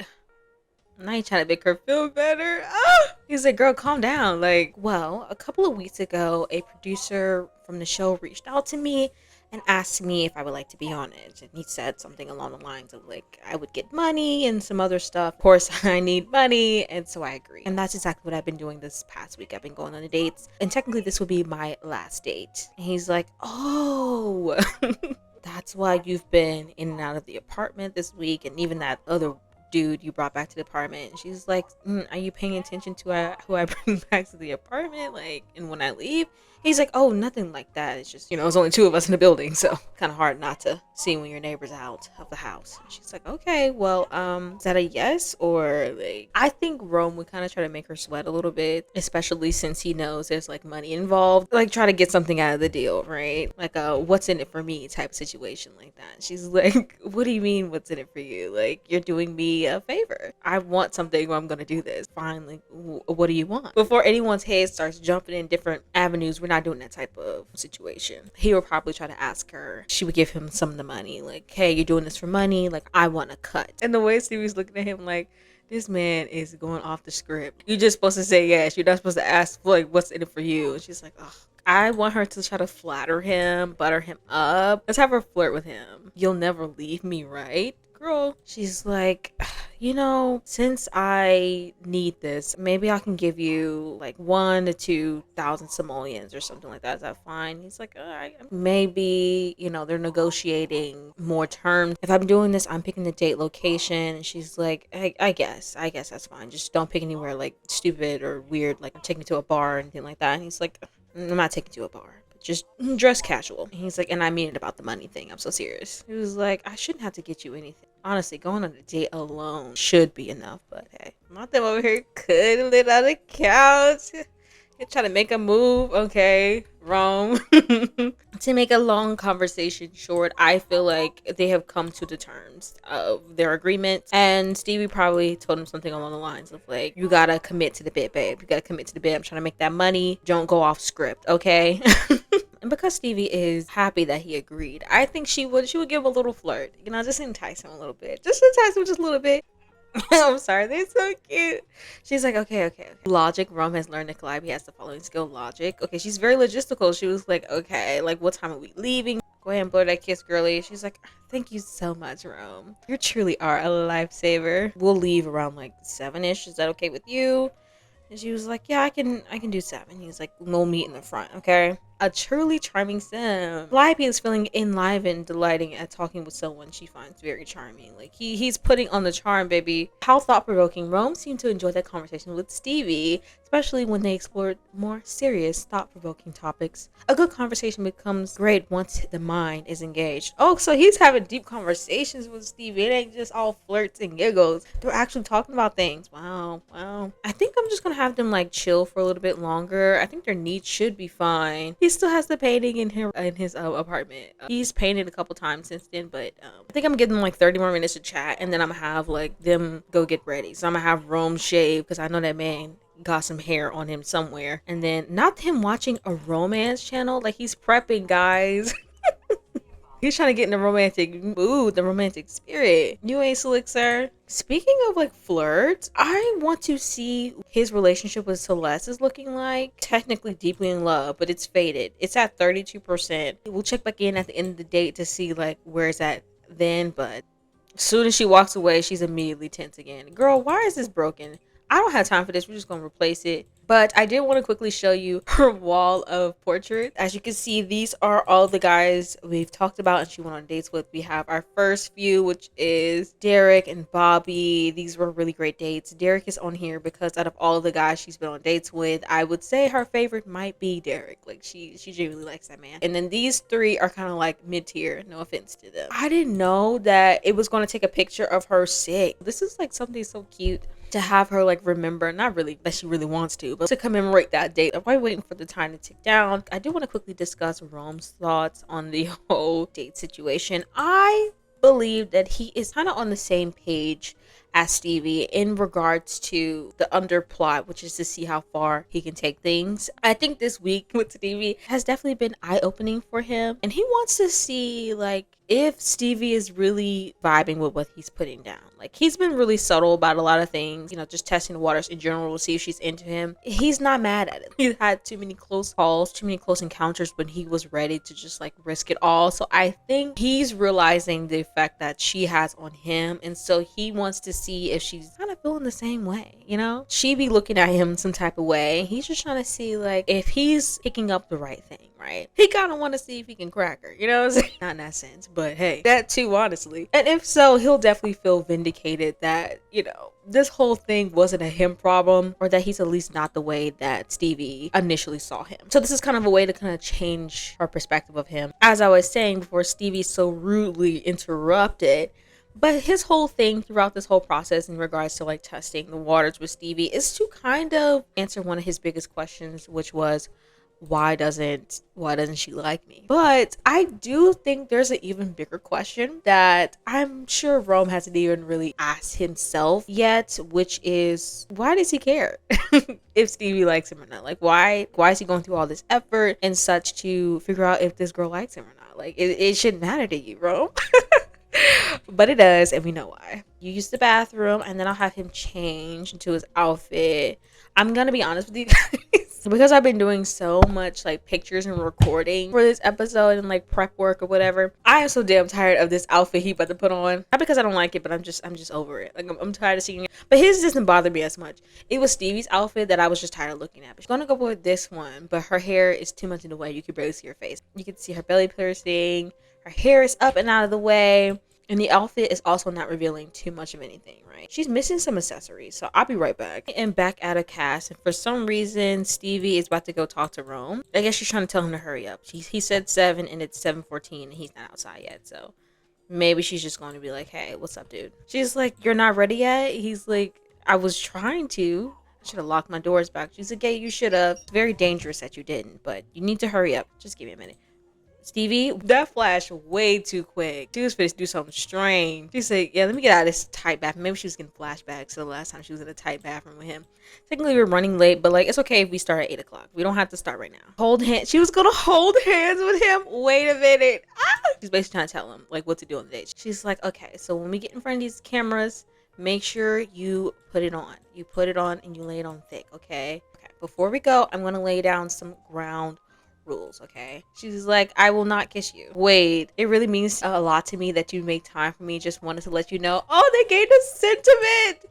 [SPEAKER 3] now you trying to make her feel better. He's like, girl, calm down. Like, well, a couple of weeks ago, a producer from the show reached out to me and asked me if I would like to be on it. And he said something along the lines of like, I would get money and some other stuff. Of course, I need money. And so I agree. And that's exactly what I've been doing this past week. I've been going on the dates. And technically this would be my last date. And he's like, oh, that's why you've been in and out of the apartment this week. And even that other dude you brought back to the apartment. And she's like, are you paying attention to who I bring back to the apartment? Like, and when I leave? He's like, oh, nothing like that. It's just, it's only 2 of us in the building, so kind of hard not to see when your neighbor's out of the house. And she's like, okay, well, is that a yes? Or like, I think Rome would kind of try to make her sweat a little bit, especially since he knows there's like money involved. Like, try to get something out of the deal, right? Like a what's in it for me type of situation like that. She's like, what do you mean what's in it for you? Like, you're doing me a favor. I want something where I'm gonna do this. Fine, like, what do you want? Before anyone's head starts jumping in different avenues, we're not doing that type of situation. He would probably try to ask her. She would give him some of the money. Like, hey, you're doing this for money? Like, I want a cut. And the way Stevie's looking at him like, this man is going off the script. You're just supposed to say yes. You're not supposed to ask for like, what's in it for you? And she's like, ugh. I want her to try to flatter him, butter him up. Let's have her flirt with him. You'll never leave me, right? Girl. She's like, since I need this, maybe I can give you like 1,000 to 2,000 simoleons or something like that. Is that fine? He's like, all right. Maybe, they're negotiating more terms. If I'm doing this, I'm picking the date location. And she's like, I guess that's fine. Just don't pick anywhere like stupid or weird, like take me to a bar or anything like that. And he's like, I'm not taking you to a bar. Just dress casual. And he's like, and I mean it about the money thing. I'm so serious. He was like, I shouldn't have to get you anything. Honestly, going on a date alone should be enough. But hey, not them over here cuddling on the couch. You're trying to make a move. Okay, wrong. To make a long conversation short, I feel like they have come to the terms of their agreement. And Stevie probably told him something along the lines of like, you gotta commit to the bit, babe. You gotta commit to the bit. I'm trying to make that money. Don't go off script, okay? And because Stevie is happy that he agreed, I think she would give a little flirt. Just entice him a little bit. Just entice him just a little bit. I'm sorry, they're so cute. She's like, okay. Logic. Rome has learned that Calliope has the following skill, logic. Okay, she's very logistical. She was like, okay, like what time are we leaving? Go ahead and blow that kiss, girly. She's like, thank you so much, Rome. You truly are a lifesaver. We'll leave around like 7-ish. Is that okay with you? And she was like, yeah, I can do 7. He's like, we'll meet in the front, okay? A truly charming sim. B.I.B is feeling enlivened, delighting at talking with someone she finds very charming. Like he's putting on the charm, baby. How thought-provoking. Rome seemed to enjoy that conversation with Stevie, especially when they explored more serious, thought-provoking topics. A good conversation becomes great once the mind is engaged. Oh, so he's having deep conversations with Stevie. It ain't just all flirts and giggles. They're actually talking about things. Wow, wow. I think I'm just gonna have them like chill for a little bit longer. I think their needs should be fine. He still has the painting in his apartment. He's painted a couple times since then, but I think I'm giving them like 30 more minutes to chat, and then I'm gonna have like them go get ready. So I'm gonna have Rome shave because I know that man got some hair on him somewhere, and then not him watching a romance channel. Like he's prepping, guys. He's trying to get in the romantic mood, the romantic spirit. You ain't slick, sir. Speaking of like flirts, I want to see his relationship with Celeste is looking like. Technically deeply in love, but it's faded. It's at 32%. We'll check back in at the end of the date to see like where it's at then, but as soon as she walks away, she's immediately tense again. Girl, why is this broken? I don't have time for this. We're just going to replace it. But I did want to quickly show you her wall of portraits. As you can see, these are all the guys we've talked about and she went on dates with. We have our first few, which is Derek and Bobby. These were really great dates. Derek is on here because out of all of the guys she's been on dates with, I would say her favorite might be Derek. Like she really likes that man. And then these 3 are kind of like mid-tier. No offense to them. I didn't know that it was going to take a picture of her sick. This is like something so cute to have her like remember, not really that she really wants to, but to commemorate that date. While waiting for the time to tick down, I do want to quickly discuss Rome's thoughts on the whole date situation. I believe that he is kind of on the same page as Stevie in regards to the underplot, which is to see how far he can take things. I think this week with Stevie has definitely been eye-opening for him, and he wants to see like if Stevie is really vibing with what he's putting down. Like he's been really subtle about a lot of things, you know, just testing the waters in general to see if she's into him. He's not mad at it. He's had too many close calls, too many close encounters when he was ready to just like risk it all. So I think he's realizing the effect that she has on him, and so he wants to see if she's kind of feeling the same way, you know? She be looking at him some type of way. He's just trying to see like if he's picking up the right thing, right? He kind of want to see if he can crack her, you know what I'm saying? Not in that sense, but hey, that too, honestly. And if so, he'll definitely feel vindicated that, you know, this whole thing wasn't a him problem, or that he's at least not the way that Stevie initially saw him. So this is kind of a way to kind of change her perspective of him. As I was saying before, Stevie so rudely interrupted. But his whole thing throughout this whole process in regards to like testing the waters with Stevie is to kind of answer one of his biggest questions, which was, why doesn't she like me? But I do think there's an even bigger question that I'm sure Rome hasn't even really asked himself yet, which is, why does he care if Stevie likes him or not? Like why is he going through all this effort and such to figure out if this girl likes him or not? Like it shouldn't matter to you, Rome. But it does, and we know why. You use the bathroom, and then I'll have him change into his outfit. I'm gonna be honest with you guys, because I've been doing so much like pictures and recording for this episode and like prep work or whatever. I am so damn tired of this outfit he about to put on. Not because I don't like it, but I'm just over it. Like I'm tired of seeing it. But his doesn't bother me as much. It was Stevie's outfit that I was just tired of looking at. But she's gonna go with this one, but her hair is too much in the way. You can barely see her face. You can see her belly piercing. Her hair is up and out of the way. And the outfit is also not revealing too much of anything, right? She's missing some accessories, so I'll be right back. And back at a cast, and for some reason, Stevie is about to go talk to Rome. I guess she's trying to tell him to hurry up. He said 7, and it's 7:14, and he's not outside yet, so maybe she's just going to be like, hey, what's up, dude? She's like, you're not ready yet? He's like, I was trying to. I should have locked my doors back. She's like, yeah, you should have. It's very dangerous that you didn't, but you need to hurry up. Just give me a minute. Stevie, that flashed way too quick. She was supposed to do something strange. She said, yeah, let me get out of this tight bathroom. Maybe she was getting flashbacks to the last time she was in a tight bathroom with him. Technically, we're running late, but like, it's okay if we start at 8 o'clock. We don't have to start right now. Hold hands. She was going to hold hands with him. Wait a minute. She's basically trying to tell him like what to do on the date. She's like, okay, so when we get in front of these cameras, make sure you put it on. You put it on and you lay it on thick, okay? Okay. Before we go, I'm going to lay down some ground rules, okay? She's like, I will not kiss you. Wait, it really means a lot to me that you make time for me. Just wanted to let you know. Oh, they gained a sentiment.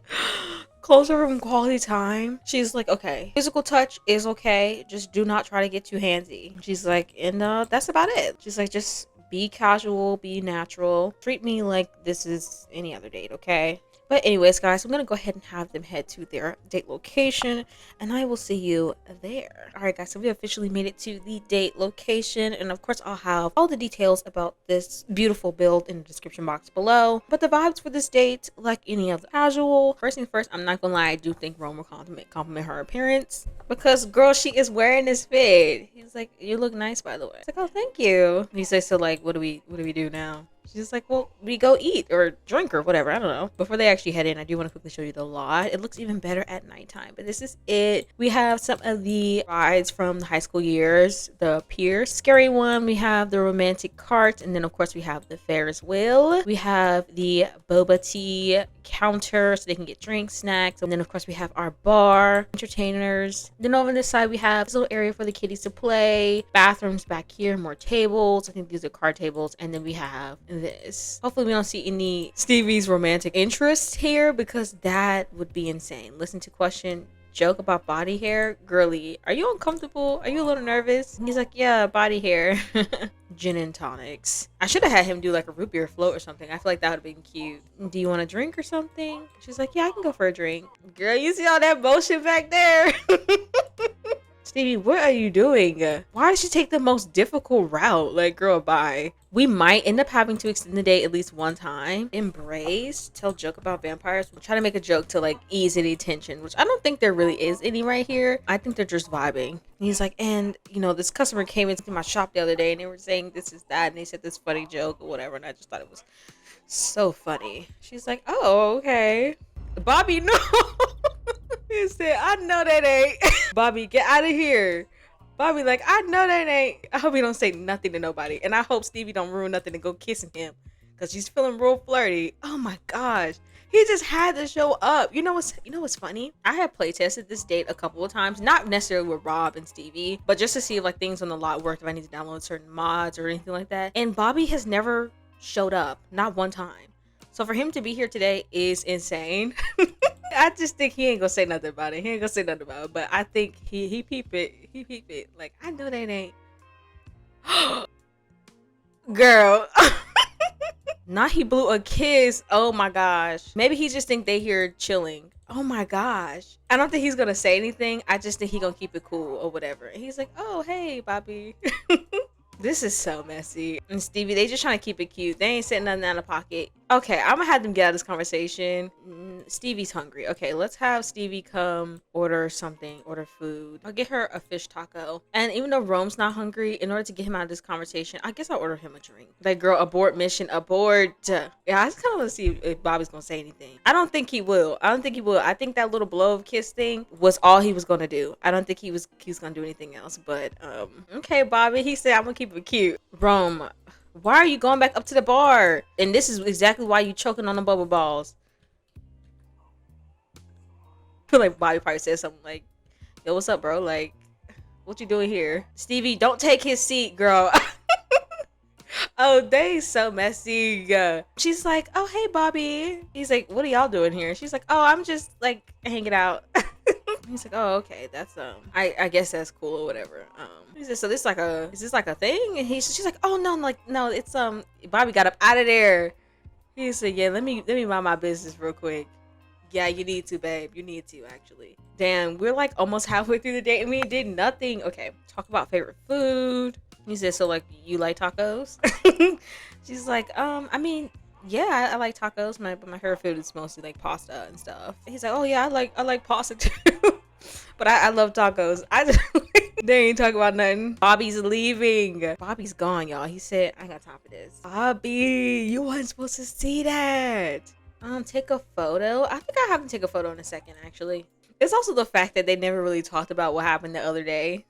[SPEAKER 3] Closer room quality time. She's like, okay, physical touch is okay. Just do not try to get too handsy. She's like, and that's about it. She's like, just be casual, be natural. Treat me like this is any other date, okay? But anyways, guys, I'm gonna go ahead and have them head to their date location, and I will see you there. All right, guys, so we officially made it to the date location, and of course, I'll have all the details about this beautiful build in the description box below. But the vibes for this date, like any other casual, first thing first, I'm not gonna lie, I do think Rome will compliment her appearance, because girl, she is wearing this fit. He's like, you look nice, by the way. It's like, oh, thank you. He says, so like, what do we do now? She's like, well, we go eat or drink or whatever. I don't know. Before they actually head in, I do want to quickly show you the lot. It looks even better at nighttime, but this is it. We have some of the rides from the high school years. The Pier Scary one. We have the romantic cart. And then, of course, we have the Ferris wheel. We have the boba tea counter so they can get drinks, snacks. And then, of course, we have our bar, entertainers. Then over this side, we have this little area for the kiddies to play. Bathrooms back here, more tables. I think these are card tables. And then we have this. Hopefully we don't see any Stevie's romantic interest here, because that would be insane. Listen to question, joke about body hair. Girly, are you uncomfortable? Are you a little nervous? And he's like, yeah, body hair. Gin and tonics. I should have had him do like a root beer float or something. I feel like that would have been cute. Do you want a drink or something? She's like, yeah, I can go for a drink. Girl, you see all that motion back there? Stevie, what are you doing? Why did she take the most difficult route? Like, girl, bye. We might end up having to extend the date at least one time. Embrace, tell joke about vampires. We'll try to make a joke to like ease any tension, which I don't think there really is any right here. I think they're just vibing. And he's like, and you know, this customer came into my shop the other day and they were saying this is that, and they said this funny joke or whatever, and I just thought it was so funny. She's like, oh, okay. Bobby, no. He said, I know that ain't. Bobby, get out of here. Bobby like, I know that ain't. I hope he don't say nothing to nobody. And I hope Stevie don't ruin nothing and go kissing him, because she's feeling real flirty. Oh my gosh. He just had to show up. You know what's funny? I have play tested this date a couple of times, not necessarily with Rob and Stevie, but just to see if like things on the lot worked, if I need to download certain mods or anything like that. And Bobby has never showed up, not one time. So for him to be here today is insane. I just think he ain't gonna say nothing about it. He ain't gonna say nothing about it. But I think he peep it. He peep it. Like, I know that ain't. Girl. Now he blew a kiss. Oh my gosh. Maybe he just think they here chilling. Oh my gosh. I don't think he's gonna say anything. I just think he gonna keep it cool or whatever. And he's like, oh, hey, Bobby. This is so messy. And Stevie, they just trying to keep it cute. They ain't setting nothing out of pocket. Okay, I'm gonna have them get out of this conversation. Stevie's hungry. Okay, let's have Stevie come order something, order food. I'll get her a fish taco. And even though Rome's not hungry, in order to get him out of this conversation, I guess I'll order him a drink. Like, girl, abort mission, abort. Yeah, I just kind of want to see if Bobby's gonna say anything. I don't think he will. I think that little blow of kiss thing was all he was gonna do. I don't think he was gonna do anything else. But okay, Bobby, he said I'm gonna keep it cute. Rome, why are you going back up to the bar? And this is exactly why you choking on the bubble balls. I feel like Bobby probably said something like, yo, what's up, bro? Like, what you doing here? Stevie, don't take his seat, girl. Oh, they so messy. She's like, oh, hey, Bobby. He's like, what are y'all doing here? She's like, oh, I'm just like hanging out. He's like, oh, okay, that's I guess that's cool or whatever. He said, so is this like a thing? And she's like, oh no, it's Bobby got up out of there. He said, yeah, let me mind my business real quick. Yeah, you need to, babe. You need to, actually. Damn, we're like almost halfway through the day and we did nothing. Okay, talk about favorite food. He said, so like, you like tacos? She's like, I mean, yeah, I like tacos. My favorite food is mostly like pasta and stuff. He's like, oh yeah, I like pasta too. But I love tacos. They ain't talking about nothing. Bobby's leaving. Bobby's gone, y'all. He said, I got time for this. Bobby, you weren't supposed to see that. Take a photo. I think I have to take a photo in a second, actually. It's also the fact that they never really talked about what happened the other day.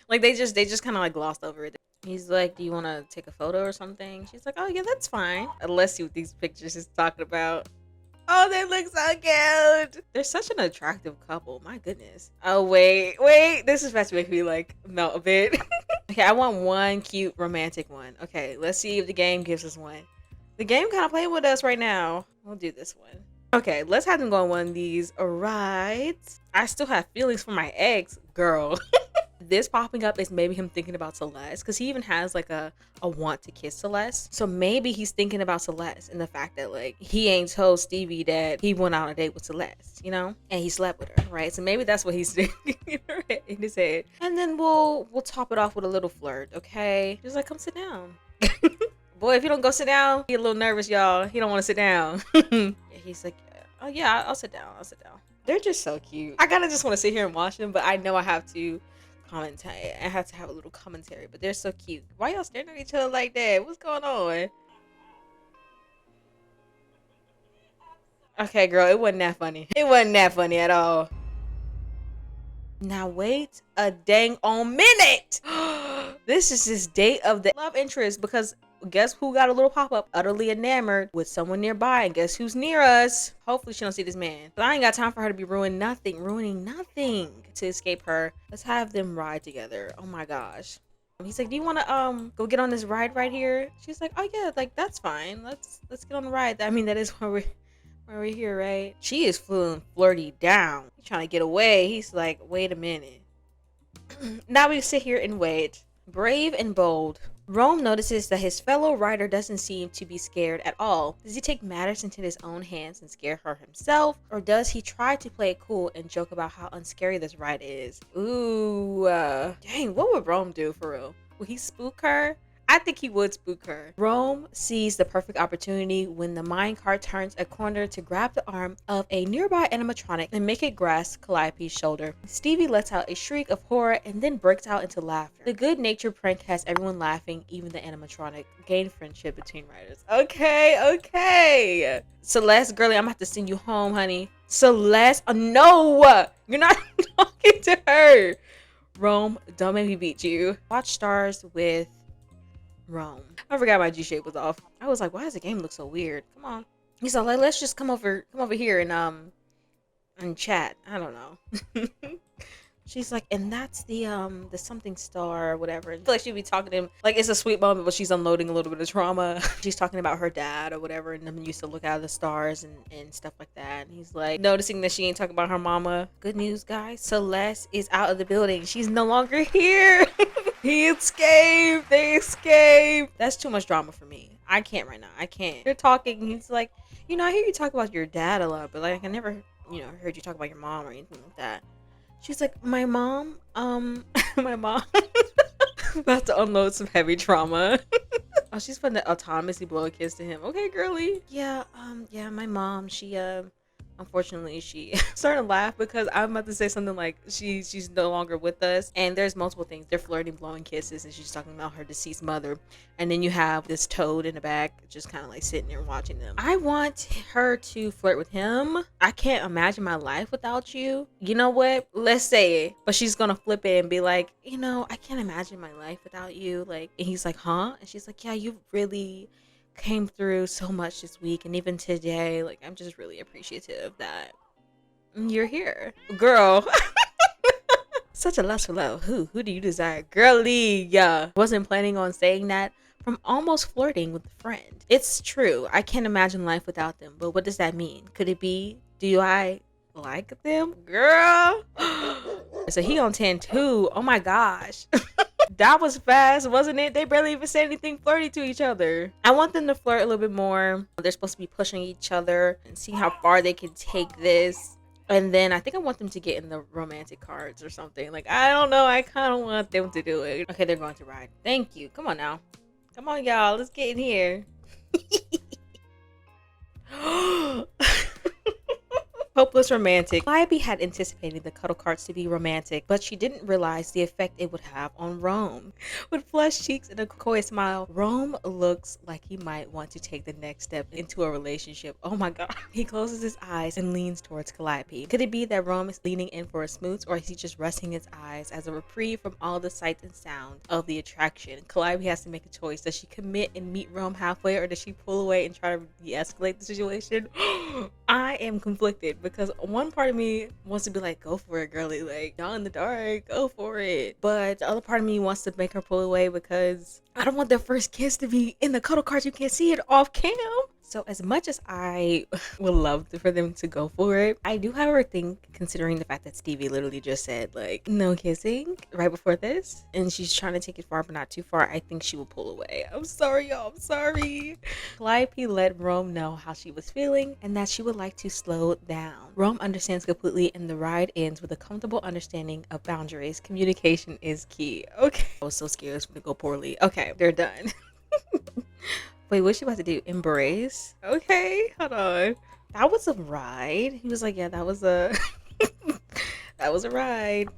[SPEAKER 3] Like they just kind of like glossed over it. He's like, do you want to take a photo or something? She's like, oh yeah, that's fine. Let's see what these pictures is talking about. Oh, they look so cute. They're such an attractive couple. My goodness. Oh, wait. This is about to make me like melt a bit. Okay, I want one cute romantic one. Okay, let's see if the game gives us one. The game kind of playing with us right now. We'll do this one. Okay, let's have them go on one of these. All right. I still have feelings for my ex, girl. This popping up is maybe him thinking about Celeste, because he even has like a want to kiss Celeste. So maybe he's thinking about Celeste and the fact that like he ain't told Stevie that he went on a date with Celeste, you know, and he slept with her, right? So maybe that's what he's thinking in his head. And then we'll top it off with a little flirt, okay? Just like, come sit down. Boy, if you don't go sit down, he a little nervous, y'all. He don't want to sit down. He's like, oh yeah, I'll sit down. They're just so cute. I kind of just want to sit here and watch them, but I know I have to commentate. I have to have a little commentary, but they're so cute. Why y'all staring at each other like that? What's going on? Okay, girl, it wasn't that funny. It wasn't that funny at all. Now wait a dang on minute. This is his date of the love interest, because guess who got a little pop-up? Utterly enamored with someone nearby, and guess who's near us? Hopefully she don't see this man. But I ain't got time for her to be ruining nothing to escape her. Let's have them ride together. Oh my gosh. He's like, do you want to go get on this ride right here? She's like, oh yeah, like that's fine. Let's get on the ride. I mean, that is where we're here, right? She is feeling flirty down. He's trying to get away. He's like, wait a minute. Now we sit here and wait. Brave and bold, Rome notices that his fellow rider doesn't seem to be scared at all. Does he take matters into his own hands and scare her himself? Or does he try to play it cool and joke about how unscary this ride is? Ooh, dang, what would Rome do for real? Would he spook her? I think he would spook her. Rome sees the perfect opportunity when the minecart turns a corner to grab the arm of a nearby animatronic and make it grasp Calliope's shoulder. Stevie lets out a shriek of horror and then breaks out into laughter. The good-natured prank has everyone laughing, even the animatronic. Gain friendship between riders. Okay. Celeste, girlie, I'm gonna have to send you home, honey. Celeste, no! You're not talking to her. Rome, don't make me beat you. Watch stars with Rome. I forgot my Gshade was off. I was like, why does the game look so weird? Come on. He's like, let's just come over here and chat. I don't know. She's like, and that's the something star or whatever. I feel like she'd be talking to him like it's a sweet moment, but she's unloading a little bit of trauma. She's talking about her dad or whatever, and them used to look out of the stars and stuff like that. And he's like noticing that she ain't talking about her mama. Good news, guys. Celeste is out of the building. She's no longer here. He escaped. They escaped. That's too much drama for me. I can't right now. I can't. You're talking. He's like, I hear you talk about your dad a lot, but like I never, heard you talk about your mom or anything like that. She's like, my mom, my mom. About to unload some heavy trauma. Oh, she's putting the autonomously blow a kiss to him. Okay, girly. Yeah, my mom, she, unfortunately, she started to laugh because I'm about to say something like she's no longer with us. And there's multiple things. They're flirting, blowing kisses, and she's talking about her deceased mother. And then you have this toad in the back just kind of like sitting there watching them. I want her to flirt with him. I can't imagine my life without you. You know what? Let's say it. But she's gonna flip it and be like, I can't imagine my life without you. Like, and he's like, huh? And she's like, yeah, you really came through so much this week and even today. Like, I'm just really appreciative that you're here, girl. Such a lustful love. Who do you desire? Girly, yeah. Wasn't planning on saying that from almost flirting with a friend. It's true. I can't imagine life without them. But what does that mean? Could it be, do I like them? Girl. So he on 10 too. Oh my gosh. That was fast, wasn't it? They barely even said anything flirty to each other. I want them to flirt a little bit more. They're supposed to be pushing each other and see how far they can take this. And then I think I want them to get in the romantic cards or something. Like, I don't know. I kind of want them to do it. Okay, they're going to ride. Thank you. Come on now. Come on, y'all. Let's get in here. Hopeless romantic. B.I.B had anticipated the cuddle carts to be romantic, but she didn't realize the effect it would have on Rome. With flushed cheeks and a coy smile, Rome looks like he might want to take the next step into a relationship. Oh my god. He closes his eyes and leans towards Calliope. Could it be that Rome is leaning in for a smooch, or is he just resting his eyes as a reprieve from all the sights and sounds of the attraction? Calliope has to make a choice. Does she commit and meet Rome halfway, or does she pull away and try to de-escalate the situation? I am conflicted because one part of me wants to be like, go for it, girly, like, y'all in the dark, go for it. But the other part of me wants to make her pull away because I don't want their first kiss to be in the cuddle cart. You can't see it off cam. So as much as I would love for them to go for it, I do however think, considering the fact that Stevie literally just said like no kissing right before this, and she's trying to take it far but not too far, I think she will pull away. I'm sorry, y'all, I'm sorry. Calliope let Rome know how she was feeling and that she would like to slow down. Rome understands completely, and the ride ends with a comfortable understanding of boundaries. Communication is key. Okay. I was so scared it's gonna go poorly. Okay, they're done. Wait, what's she about to do? Embrace? Okay, hold on. That was a ride. He was like, yeah, that was a that was a ride.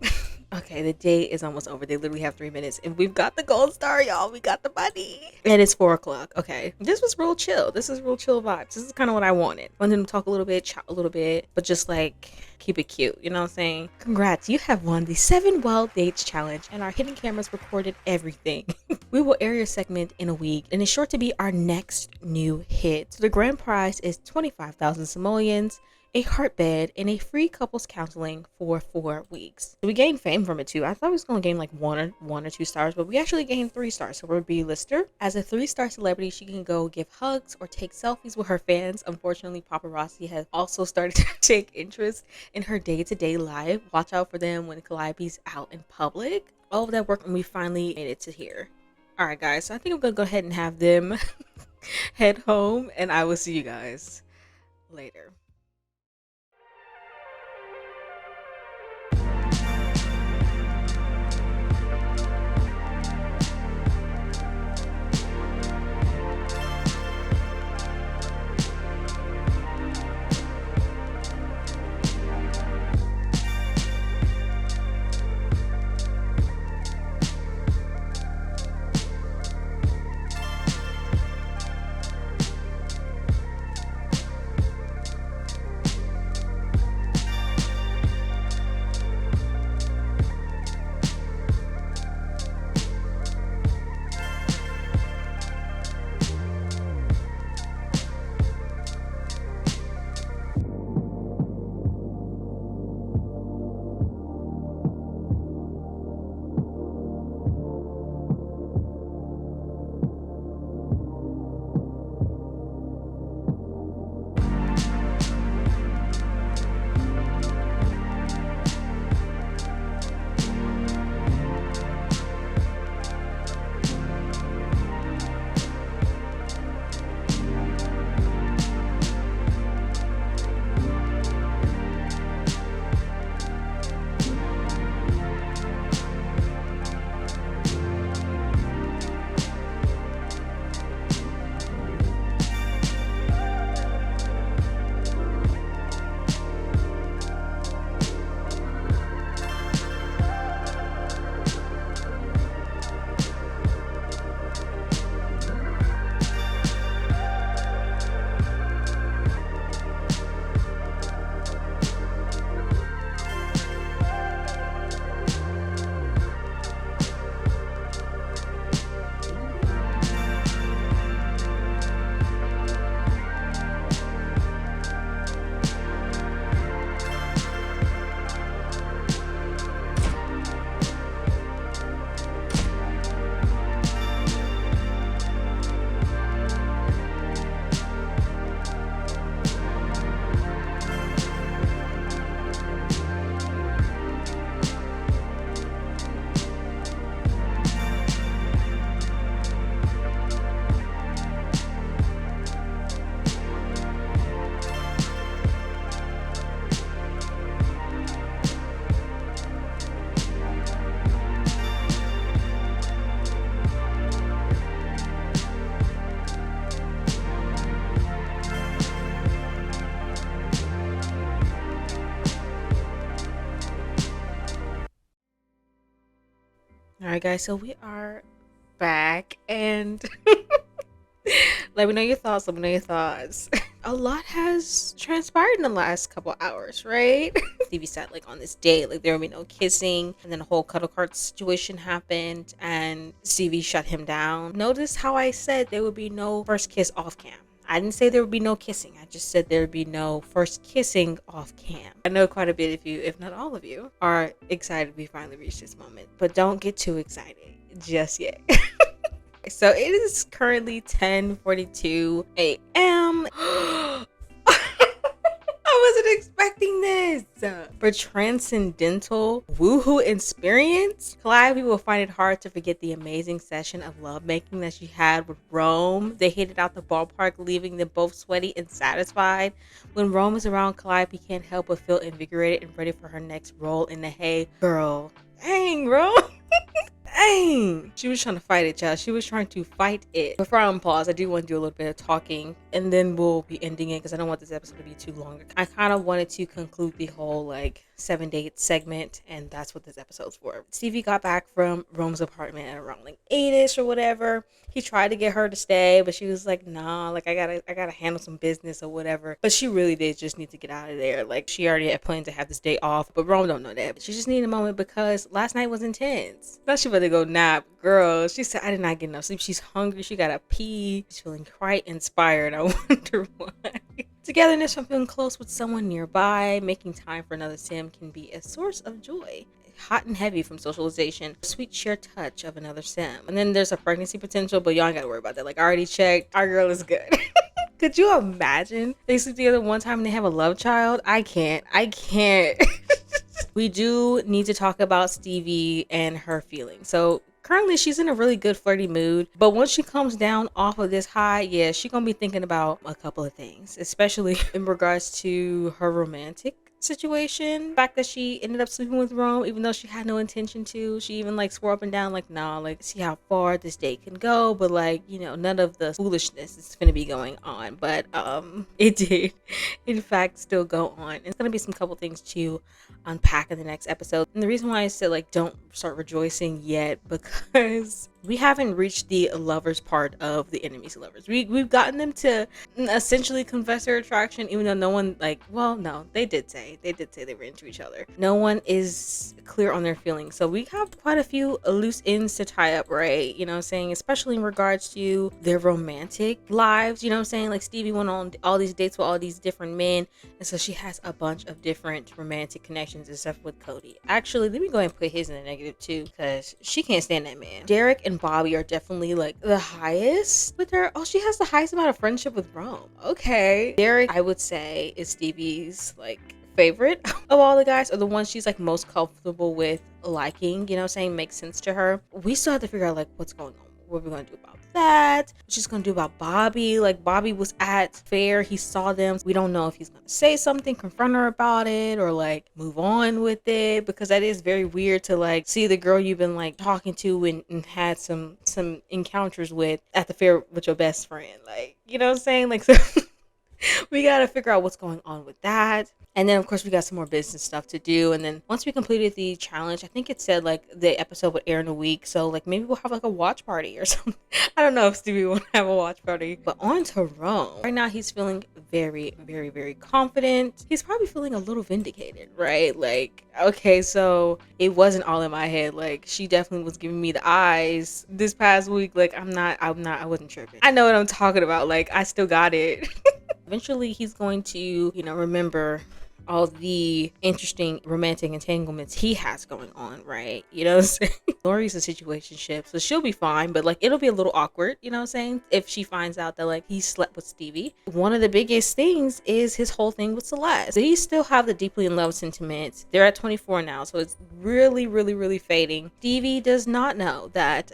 [SPEAKER 3] Okay, the date is almost over. They literally have 3 minutes, and we've got the gold star, y'all. We got the money, and it's 4 o'clock. Okay, this was real chill. This is real chill vibes. This is kind of what I wanted. Wanted them to talk a little bit, chat a little bit, but just like keep it cute. You know what I'm saying? Congrats, you have won the 7 Wild Dates challenge, and our hidden cameras recorded everything. We will air your segment in a week, and it's sure to be our next new hit. So the grand prize is 25,000 simoleons, a heart bed, and a free couples counseling for 4 weeks. So we gained fame from it too. I thought we was gonna gain like one or 2 stars, but we actually gained 3 stars. So we're a B-lister. As a 3-star celebrity, she can go give hugs or take selfies with her fans. Unfortunately, paparazzi has also started to take interest in her day-to-day life. Watch out for them when Calliope's out in public. All of that work, and we finally made it to here. All right, guys. So I think I'm gonna go ahead and have them head home, and I will see you guys later. All right, guys, so we are back and let me know your thoughts. Let me know your thoughts. A lot has transpired in the last couple hours, right? Stevie said like on this date, like there would be no kissing, and then a whole cuddle cart situation happened, and Stevie shut him down. Notice how I said there would be no first kiss off cam. I didn't say there would be no kissing. I just said there would be no first kissing off cam. I know quite a bit of you, if not all of you, are excited we finally reached this moment, but don't get too excited just yet. So it is currently 10:42 a.m. I wasn't expecting this. For transcendental woohoo experience, Calliope will find it hard to forget the amazing session of lovemaking that she had with Rome. They hit it out the ballpark, leaving them both sweaty and satisfied. When Rome is around, Calliope can't help but feel invigorated and ready for her next role in the hay. Girl, dang, Rome. Dang. She was trying to fight it, child. She was trying to fight it. Before I unpause, I do want to do a little bit of talking, and then we'll be ending it because I don't want this episode to be too long. I kind of wanted to conclude the whole like 7 date segment, and that's what this episode's for. Stevie got back from Rome's apartment at around like 8ish or whatever. He tried to get her to stay, but she was like, nah, like I gotta handle some business or whatever. But she really did just need to get out of there. Like she already had planned to have this day off, but Rome don't know that. But she just needed a moment because last night was intense. Now she better go nap. Girl, she said I did not get enough sleep. She's hungry. She gotta pee. She's feeling quite inspired. I wonder why. Togetherness from feeling close with someone nearby, making time for another sim can be a source of joy. Hot and heavy from socialization, sweet sheer touch of another sim. And then there's a pregnancy potential, but y'all ain't gotta worry about that. Like I already checked, our girl is good. Could you imagine they sleep together one time and they have a love child? I can't. We do need to talk about Stevie and her feelings. So currently she's in a really good flirty mood, but once she comes down off of this high, yeah, she's gonna be thinking about a couple of things, especially in regards to her romantic situation. The fact that she ended up sleeping with Rome even though she had no intention to. She even like swore up and down like, nah, like see how far this date can go, but like, you know, none of the foolishness is gonna be going on. But it did in fact still go on. It's gonna be some couple things to unpack in the next episode, and the reason why I said like don't start rejoicing yet because we haven't reached the lovers part of the enemies to lovers. We've gotten them to essentially confess their attraction, even though no one like, well, no, they did say they were into each other. No one is clear on their feelings. So we have quite a few loose ends to tie up, right? You know what I'm saying? Especially in regards to their romantic lives, you know what I'm saying? Like Stevie went on all these dates with all these different men, and so she has a bunch of different romantic connections except with Cody. Actually, let me go ahead and put his in the negative too, because she can't stand that man. Derek and Bobby are definitely like the highest with her. Oh, she has the highest amount of friendship with Rome. Okay. Derek, I would say, is Stevie's like favorite of all the guys, or the one she's like most comfortable with liking, you know what I'm saying, makes sense to her. We still have to figure out like what's going on, what we're gonna do about that, what she's gonna do about Bobby. Like Bobby was at fair, he saw them. We don't know if he's gonna say something, confront her about it, or like move on with it, because that is very weird to like see the girl you've been like talking to and had some encounters with at the fair with your best friend, like, you know what I'm saying, like so we gotta figure out what's going on with that. And then, of course, we got some more business stuff to do. And then once we completed the challenge, I think it said, like, the episode would air in a week. So, like, maybe we'll have, like, a watch party or something. I don't know if Stevie will have a watch party. But on to Rome. Right now, he's feeling very, very, very confident. He's probably feeling a little vindicated, right? Like, okay, so it wasn't all in my head. Like, she definitely was giving me the eyes this past week. Like, I wasn't tripping. I know what I'm talking about. Like, I still got it. Eventually, he's going to, you know, remember all the interesting romantic entanglements he has going on, right? You know what I'm saying? Lori's a situationship, so she'll be fine, but like it'll be a little awkward, you know what I'm saying, if she finds out that like he slept with Stevie. One of the biggest things is his whole thing with Celeste. They still have the deeply in love sentiment. They're at 24 now, so it's really, really, really fading. Stevie does not know that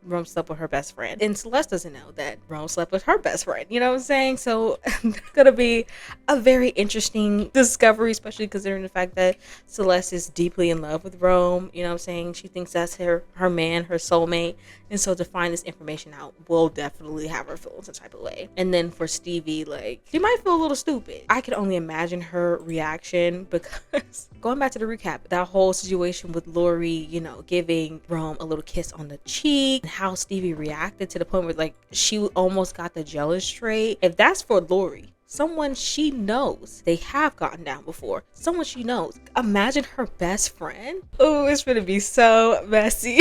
[SPEAKER 3] Rome slept with her best friend, and Celeste doesn't know that Rome slept with her best friend, you know what I'm saying? So it's gonna be a very interesting discovery, especially considering the fact that Celeste is deeply in love with Rome, you know what I'm saying? She thinks that's her man, her soulmate, And so to find this information out will definitely have her feeling some type of way. And then for Stevie, like, she might feel a little stupid. I can only imagine her reaction because going back to the recap, that whole situation with Lori, you know, giving Rome a little kiss on the cheek, and how Stevie reacted to the point where like she almost got the jealous trait. If that's for Lori, someone she knows, they have gotten down before, someone she knows, imagine her best friend. Oh, it's gonna be so messy.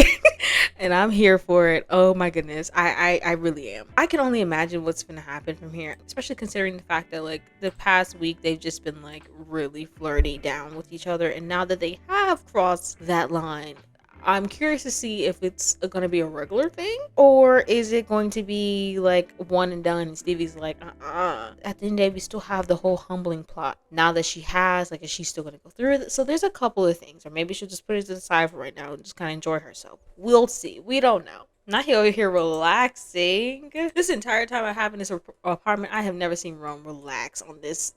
[SPEAKER 3] And I'm here for it. Oh my goodness, I really am. I can only imagine what's gonna happen from here, especially considering the fact that like the past week they've just been like really flirty down with each other, and now that they have crossed that line, I'm curious to see if it's going to be a regular thing, or is it going to be like one and done and Stevie's like, At the end of the day, we still have the whole humbling plot. Now that she has, like, is she still going to go through it? So there's a couple of things, or maybe she'll just put it to the side for right now and just kind of enjoy herself. We'll see. We don't know. Not over here relaxing. This entire time I have in this apartment, I have never seen Rome relax on this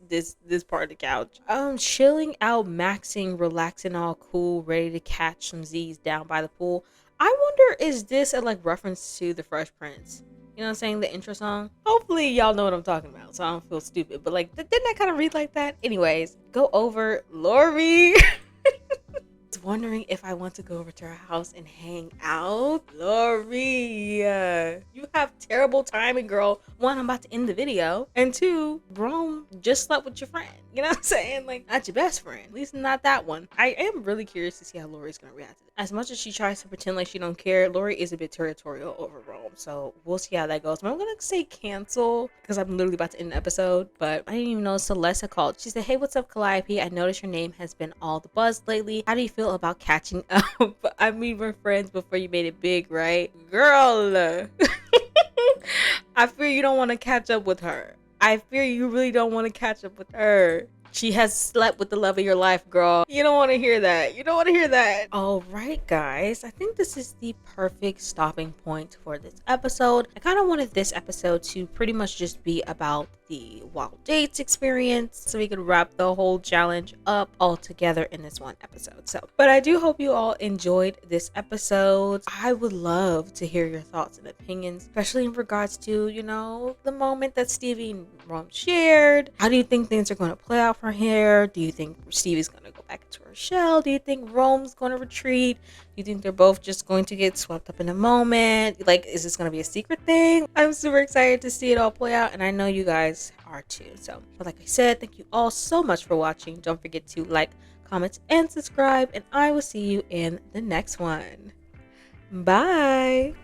[SPEAKER 3] part of the couch. Chilling out, maxing, relaxing, all cool, ready to catch some Z's down by the pool. I wonder, is this a like reference to the Fresh Prince? You know what I'm saying? The intro song. Hopefully y'all know what I'm talking about, so I don't feel stupid. But like, didn't that kind of read like that? Anyways, go over Lori. Wondering if I want to go over to her house and hang out. Lori, you have terrible timing, girl. One, I'm about to end the video, and two, Rome just slept with your friend. You know what I'm saying? Like, not your best friend, at least not that one. I am really curious to see how Lori's gonna react to this. As much as she tries to pretend like she don't care, Lori is a bit territorial over Rome, so we'll see how that goes. But I'm gonna say cancel because I'm literally about to end the episode. But I didn't even know Celeste had called. She said, "Hey, what's up, Calliope? I noticed your name has been all the buzz lately. How do you feel about catching up? I mean, we're friends before you made it big, right, girl?" I fear you don't want to catch up with her. I fear you really don't want to catch up with her. She has slept with the love of your life, girl. You don't want to hear that. You don't want to hear that. All right, guys. I think this is the perfect stopping point for this episode. I kind of wanted this episode to pretty much just be about the wild dates experience, so we could wrap the whole challenge up all together in this one episode. But I do hope you all enjoyed this episode. I would love to hear your thoughts and opinions, especially in regards to, you know, the moment that Stevie and Rome shared. How do you think things are going to play out for her? Do you think Stevie's going to go back into her shell? Do you think Rome's going to retreat? Do you think they're both just going to get swept up in a moment? Like, is this going to be a secret thing? I'm super excited to see it all play out, and I know you guys are too. But like I said, thank you all so much for watching. Don't forget to like, comment, and subscribe, and I will see you in the next one. Bye.